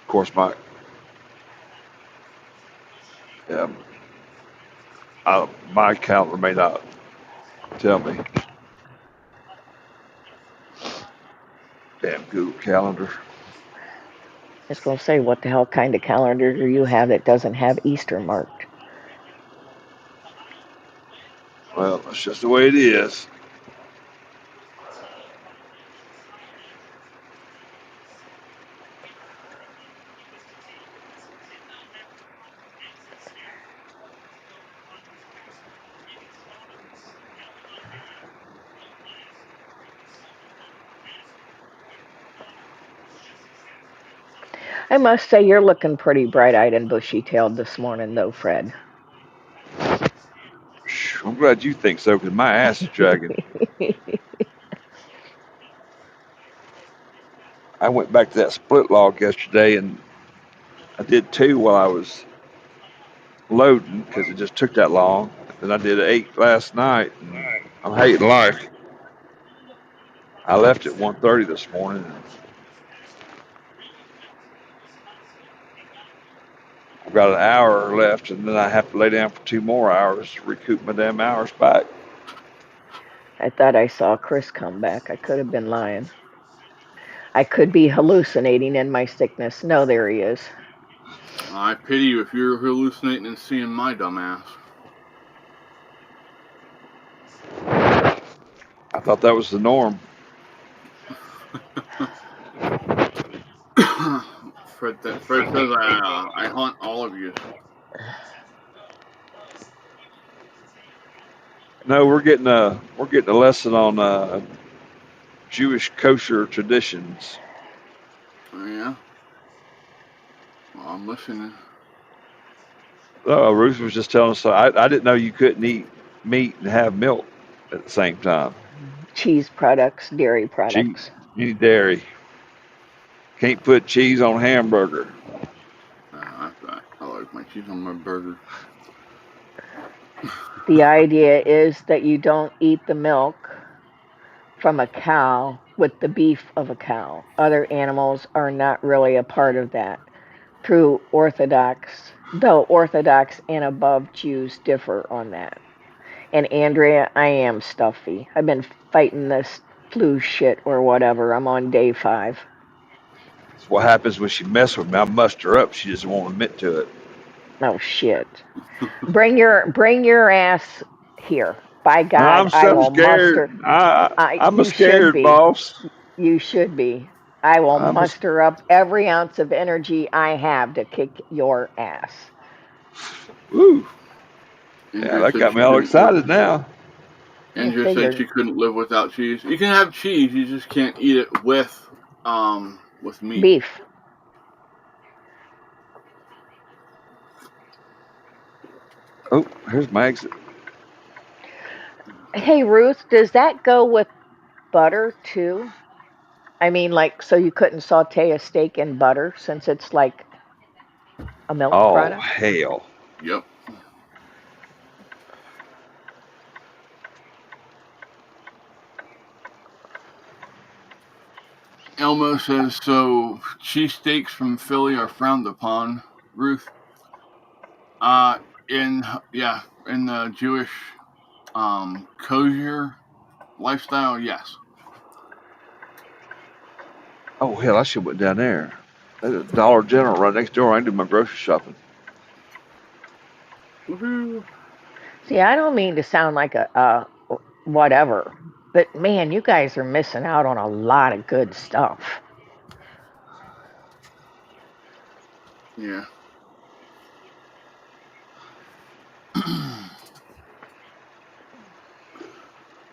Of course, um, my calendar may not tell me. Damn Google Calendar. I was going to say, what the hell kind of calendar do you have that doesn't have Easter marked? Well, that's just the way it is. I must say, you're looking pretty bright eyed and bushy tailed this morning, though, Fred. I'm glad you think so, because my ass is dragging. I went back to that split log yesterday, and I did two while I was loading because it just took that long. Then I did 8 last night, and I'm hating life. I left at 1:30 this morning. And I've got an hour left, and then I have to lay down for 2 more hours to recoup my damn hours back. I thought I saw Chris come back. I could have been lying. I could be hallucinating in my sickness. No, there he is. I pity you if you're hallucinating and seeing my dumb ass. I thought that was the norm. Fred says I haunt all of you. No, we're getting a lesson on Jewish kosher traditions. Oh, yeah? Well, I'm listening. Ruth was just telling us. So I didn't know you couldn't eat meat and have milk at the same time. Cheese products, dairy Cheese, products. any dairy. Can't put cheese on hamburger. I like my cheese on my burger. The idea is that you don't eat the milk from a cow with the beef of a cow. Other animals are not really a part of that. true Orthodox, though Orthodox and above Jews differ on that. And Andrea, I am stuffy. I've been fighting this flu shit or whatever. I'm on day 5. That's what happens when she messes with me. I muster her up. She just won't admit to it. Oh shit. Bring your ass here. By God, I'm I so will muster. scared. I'm a You should scared be. boss. You should be. I will I'm a, muster up every ounce of energy I have to kick your ass. woo. Yeah, Andrea that said got she me all couldn't live. excited now. I Andrea said figured she couldn't live without cheese. You can have cheese, you just can't eat it with meat. beef. Oh, here's my exit. Hey Ruth, does that go with butter too? I mean, like, so you couldn't saute a steak in butter since it's like a milk Oh, product? hell. Yep. Elmo says so. Cheesesteaks from Philly are frowned upon. Ruth, uh, in in the Jewish kosher lifestyle, yes. Oh, hell, I should have went down there. There's a Dollar General right next door. I can do my grocery shopping. Woohoo! See, I don't mean to sound like a whatever, but man, you guys are missing out on a lot of good stuff. Yeah.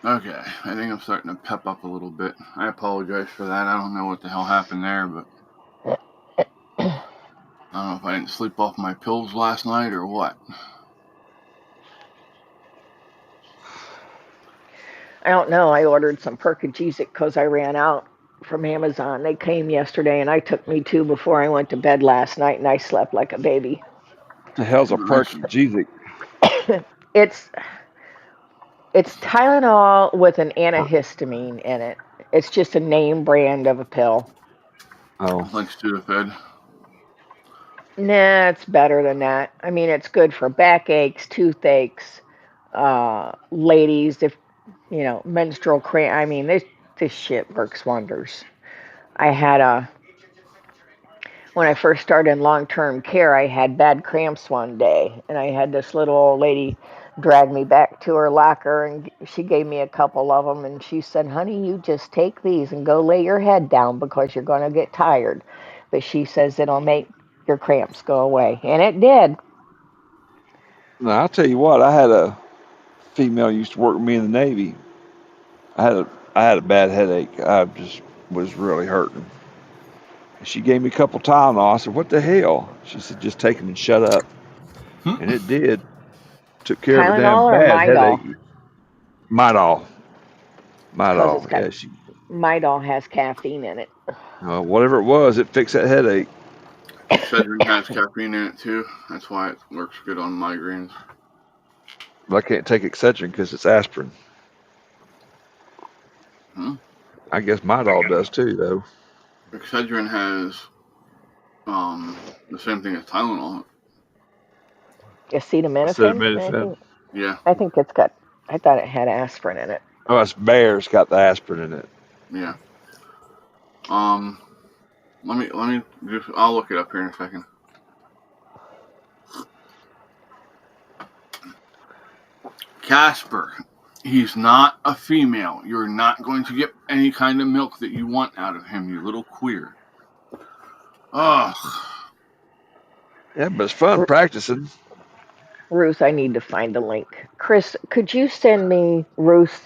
Okay, I think I'm starting to pep up a little bit. I apologize for that. I don't know what the hell happened there, but I don't know if I didn't sleep off my pills last night or what. I don't know. I ordered some Percogesic because I ran out from Amazon. They came yesterday, and I took me 2 before I went to bed last night, and I slept like a baby. What the hell's a Nice. Percocet? it's it's Tylenol with an antihistamine in it. It's just a name brand of a pill. Oh, Like Sudafed. Nah, it's better than that. I mean, it's good for backaches, toothaches, ladies, if menstrual cramp. I mean, this shit works wonders. I had a When I first started in long term care, I had bad cramps one day, and I had this little old lady drag me back to her locker, and she gave me a couple of them, and she said, "Honey, you just take these and go lay your head down because you're going to get tired." But she says it'll make your cramps go away, and it did. now I'll tell you what. I had a female who used to work with me in the Navy. I had a bad headache. I just was really hurting. She gave me a couple Tylenol. I said, "What the hell?" She said, "Just take them and shut up." And it did. Took care of a damn Tylenol or bad headache. Midol, Midol. because it's Midol. got Yeah, she Midol has caffeine in it. whatever it was, it fixed that headache. Excedrin has caffeine in it too. That's why it works good on migraines. But I can't take Excedrin because it's aspirin. Hmm? I guess Midol does too, though. Excedrin has the same thing as Tylenol. Acetaminophen. Acetaminophen. Yeah, I think it's got. I thought it had aspirin in it. Oh, it's Bear's got the aspirin in it. yeah. Um, let me just. I'll look it up here in a second. Casper, he's not a female. You're not going to get any kind of milk that you want out of him, you little queer. Ugh. Yeah, but it's fun practicing. Ruth, I need to find a link. Chris, could you send me Ruth's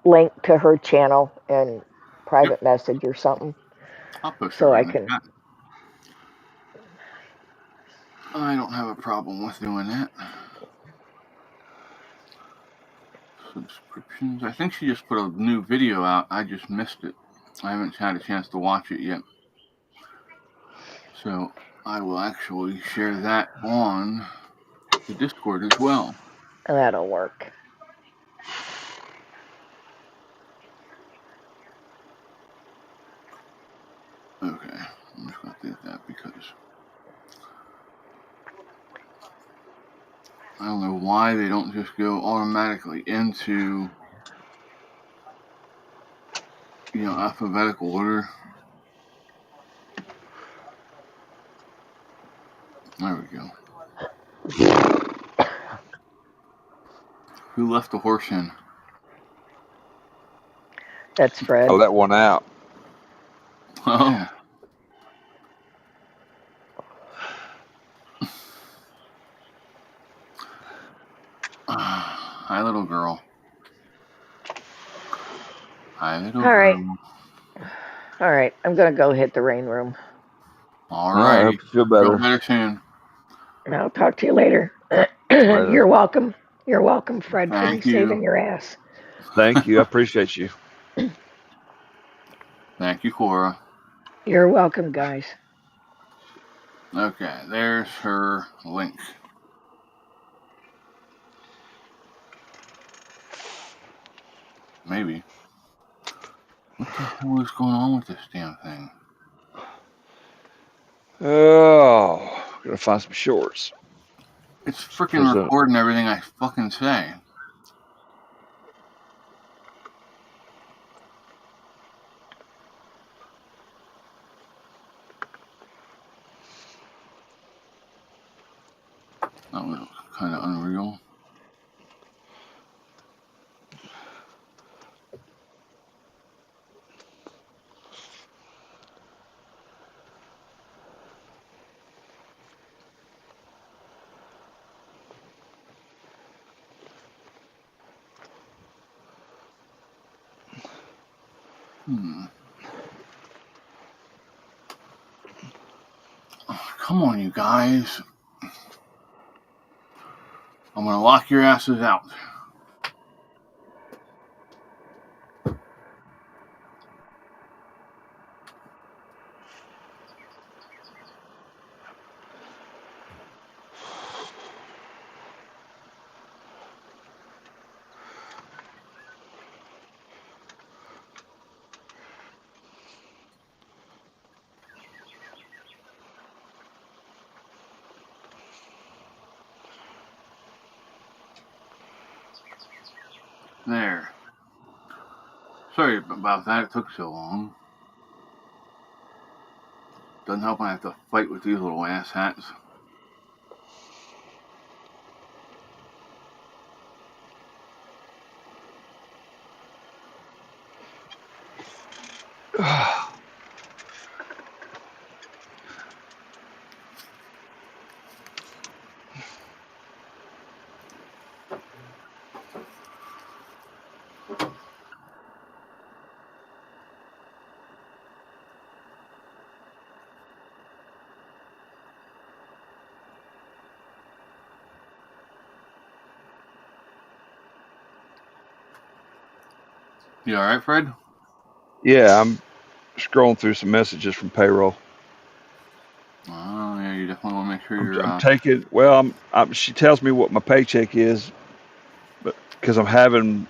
link to her channel in Yep, private message or something I'll post it so right I in the can. chat. I don't have a problem with doing that. Subscriptions. I think she just put a new video out. I just missed it. I haven't had a chance to watch it yet. So I will actually share that on the Discord as well. That'll work. Okay, I'm just going to do that because I don't know why they don't just go automatically into, alphabetical order. There we go. Who left the horse in? That's Fred. I let one out. Oh. Hi, little girl. Hi, little All right. girl. All right. I'm going to go hit the rain room. All All right, I righty. hope you feel Feel better. better soon. And I'll talk to you later. Later. You're welcome. You're welcome, Fred, for Thank me you. saving your ass. Thank you. I appreciate you. Thank you, Cora. You're welcome, guys. Okay, there's her link. Maybe. What the hell is going on with this damn thing? Oh, gotta find some shorts. It's freaking recording everything I fucking say. That was kind of unreal. Oh, come on, you guys. I'm gonna lock your asses out. There. Sorry about that, it took so long. Doesn't help I have to fight with these little ass hats. You alright, Fred? Yeah, I'm scrolling through some messages from payroll. Oh, yeah, you definitely want to make sure you're... I'm taking, well, she tells me what my paycheck is, but because I'm having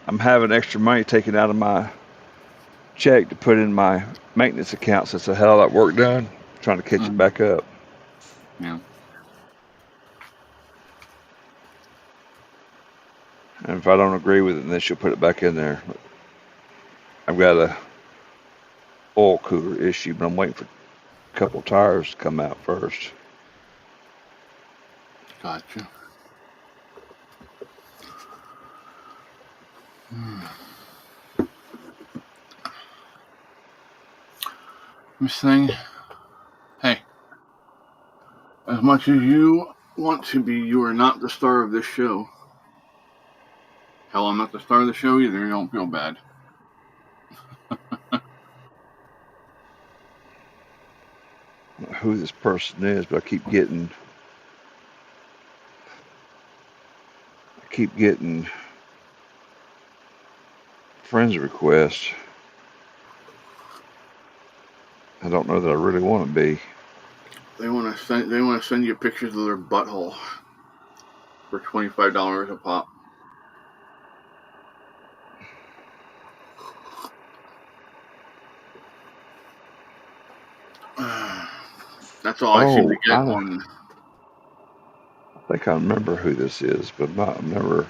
extra money taken out of my check to put in my maintenance account since I had all that work done, trying to catch it back up. Yeah. And if I don't agree with it, then she'll put it back in there. I've got a oil cooler issue, but I'm waiting for a couple tires to come out first. Gotcha. Miss Thing, hey, as much as you want to be, you are not the star of this show. Hell, I'm not the star of the show either. Don't feel bad. I don't know who this person is, but I keep getting friends requests. I don't know that I really want to be. They want to send you pictures of their butthole for $25 a pop. That's all I seem to get on. I think I remember who this is, but not remember.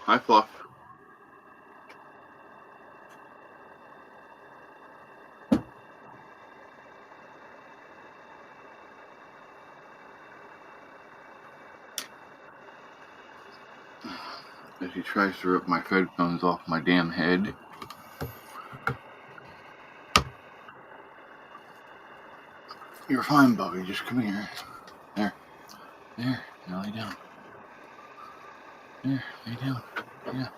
Hi, Fluff. As he tries to rip my headphones off my damn head. You're fine, Bubby. Just come here. There. There. Now lay down. There. Lay down. Yeah.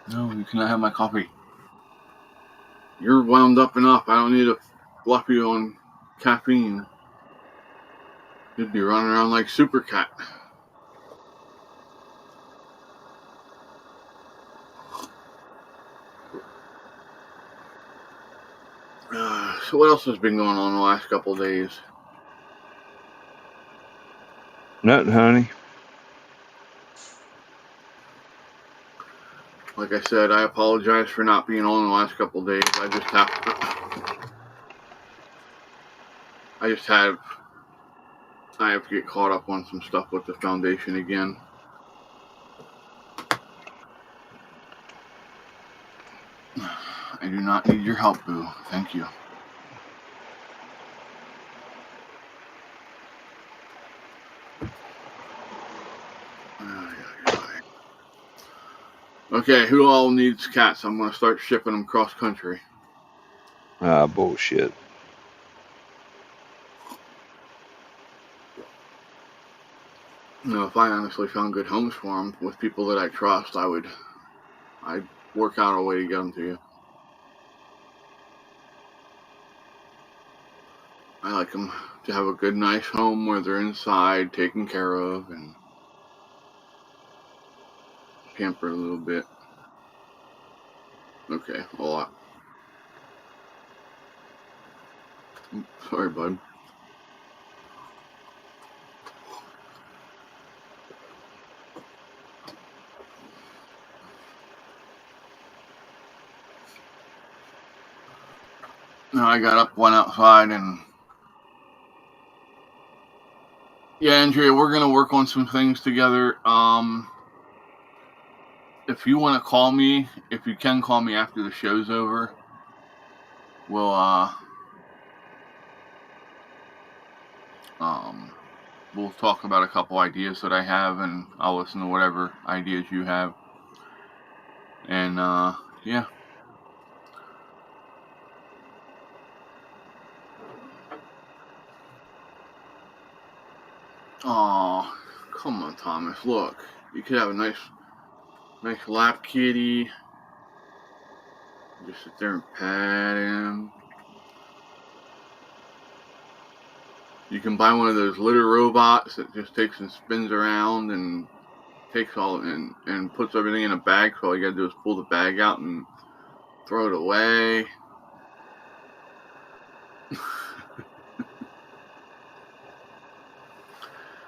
No, you cannot have my coffee. You're wound up enough. I don't need to fluff you on caffeine. You'd be running around like Super Cat. So what else has been going on the last couple of days? Nothing, honey. Like I said, I apologize for not being on the last couple of days. I have to get caught up on some stuff with the foundation again. I do not need your help, Boo. Thank you. Okay, who all needs cats? I'm going to start shipping them cross country. Bullshit. If I honestly found good homes for them with people that I trust, I'd work out a way to get them to you. I like them to have a good, nice home where they're inside, taken care of, and pampered a little bit. Okay, a lot. Sorry, bud. Now I got up, went outside, and yeah, Andrea, we're gonna work on some things together. If you want to call me, if you can call me after the show's over, we'll talk about a couple ideas that I have, and I'll listen to whatever ideas you have. And yeah. Oh, come on, Thomas. Look, you could have a nice lap kitty. Just sit there and pat him. You can buy one of those litter robots that just takes and spins around and takes all and puts everything in a bag. So all you gotta do is pull the bag out and throw it away.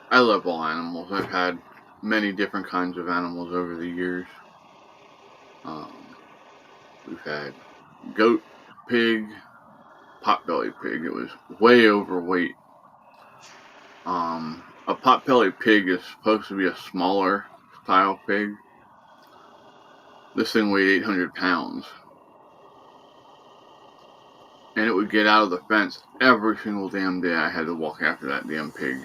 I love all animals. I've had many different kinds of animals over the years. We've had goat, pig, potbelly pig. It was way overweight. A potbelly pig is supposed to be a smaller style pig. This thing weighed 800 pounds. And it would get out of the fence every single damn day. I had to walk after that damn pig.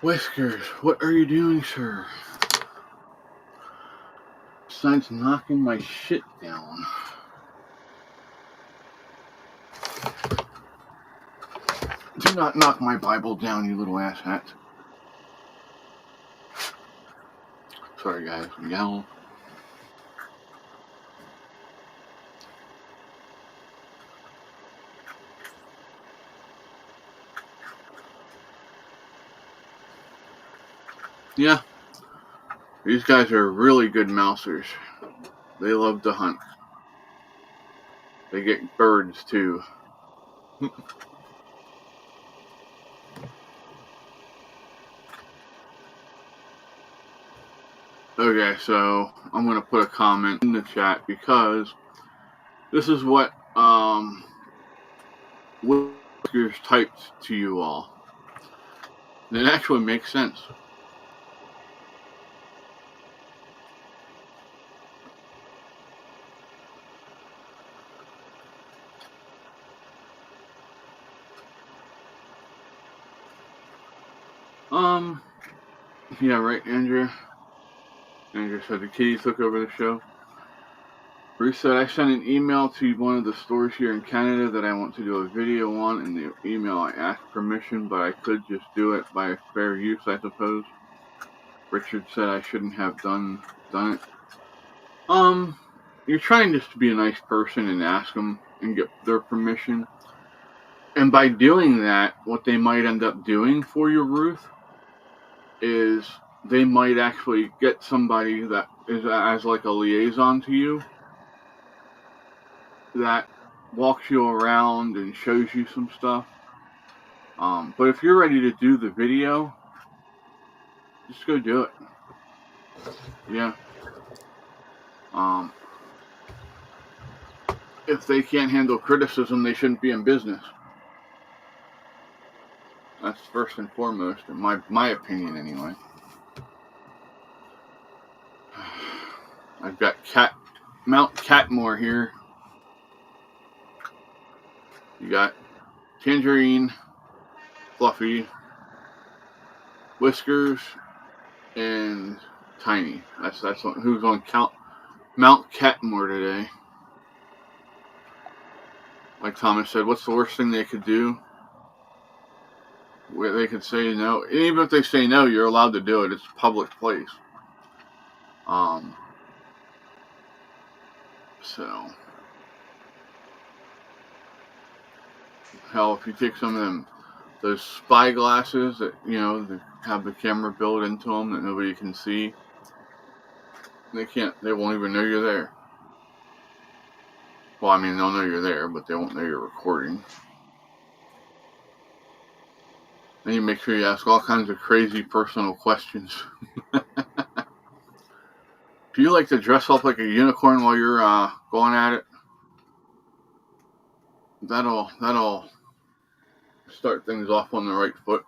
Whiskers, what are you doing, sir? Besides knocking my shit down. Do not knock my Bible down, you little asshat. Sorry, guys. Yell. Yeah. These guys are really good mousers. They love to hunt. They get birds too. Okay, so I'm going to put a comment in the chat because this is what Whiskers typed to you all. And it actually makes sense. Yeah, right, Andrew. Andrew said the kitty took over the show. Bruce said, I sent an email to one of the stores here in Canada that I want to do a video on. In the email, I asked permission, but I could just do it by fair use, I suppose. Richard said I shouldn't have done it. You're trying just to be a nice person and ask them and get their permission. And by doing that, what they might end up doing for you, Ruth, is they might actually get somebody that is as like a liaison to you that walks you around and shows you some stuff. But if you're ready to do the video, just go do it. Yeah. If they can't handle criticism, they shouldn't be in business. That's first and foremost, in my opinion, anyway. I've got Mount Catmore here. You got Tangerine, Fluffy, Whiskers, and Tiny. That's who's on Mount Catmore today. Like Thomas said, what's the worst thing they could do? Where they could say no. And even if they say no, you're allowed to do it. It's a public place. So hell, if you take some of those spy glasses that that have the camera built into them that nobody can see, they won't even know you're there. Well, I mean, they'll know you're there, but they won't know you're recording. Then you make sure you ask all kinds of crazy personal questions. Do you like to dress up like a unicorn while you're going at it? That'll start things off on the right foot.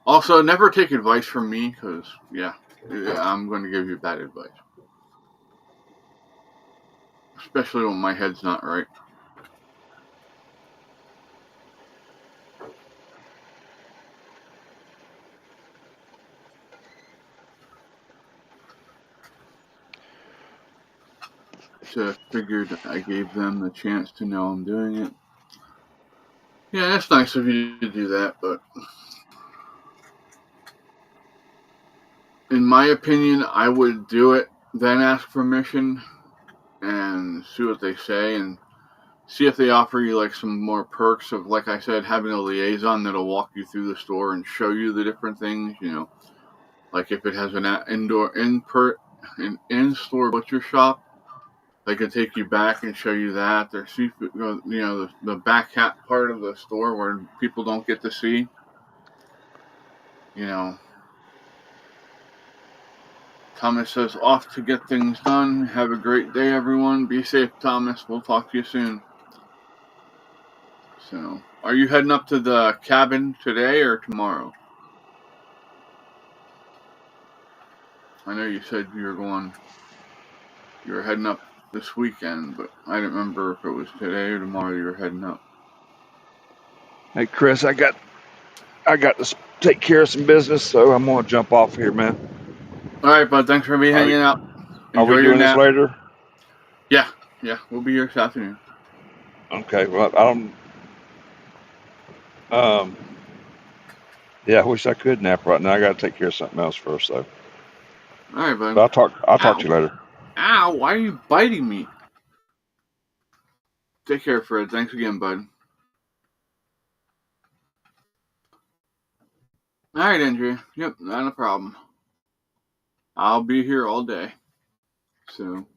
Also, never take advice from me because, yeah, I'm going to give you bad advice. Especially when my head's not right. So I figured I gave them the chance to know I'm doing it. Yeah, that's nice of you to do that, but in my opinion, I would do it, then ask permission and see what they say and see if they offer you like some more perks of, like I said, having a liaison that'll walk you through the store and show you the different things, like if it has an in-store butcher shop, they can take you back and show you that. There's seafood, the back hat part of the store where people don't get to see. Thomas says, off to get things done. Have a great day, everyone. Be safe, Thomas. We'll talk to you soon. So, are you heading up to the cabin today or tomorrow? I know you said you were heading up this weekend, but I didn't remember if it was today or tomorrow you were heading up. Hey, Chris, I got to take care of some business, so I'm going to jump off here, man. All right, bud. Thanks for hanging out. Are we doing this later? Yeah, we'll be here this afternoon. Okay, well, I don't. Yeah, I wish I could nap right now. I got to take care of something else first, though. All right, bud. But I'll talk to you later. Ow! Why are you biting me? Take care, Fred. Thanks again, bud. All right, Andrea. Yep, not a problem. I'll be here all day. So,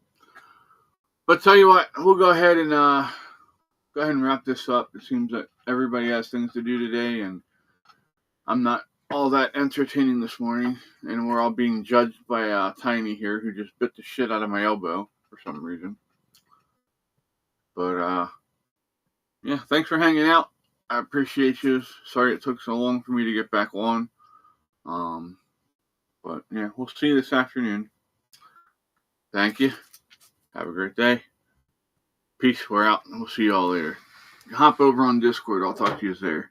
but tell you what, we'll go ahead and wrap this up. It seems that everybody has things to do today, and I'm not all that entertaining this morning, and we're all being judged by Tiny here, who just bit the shit out of my elbow for some reason. But yeah, thanks for hanging out. I appreciate you. Sorry it took so long for me to get back on. But yeah, we'll see you this afternoon. Thank you. Have a great day. Peace. We're out, and we'll see you all later. Hop over on Discord. I'll talk to you there.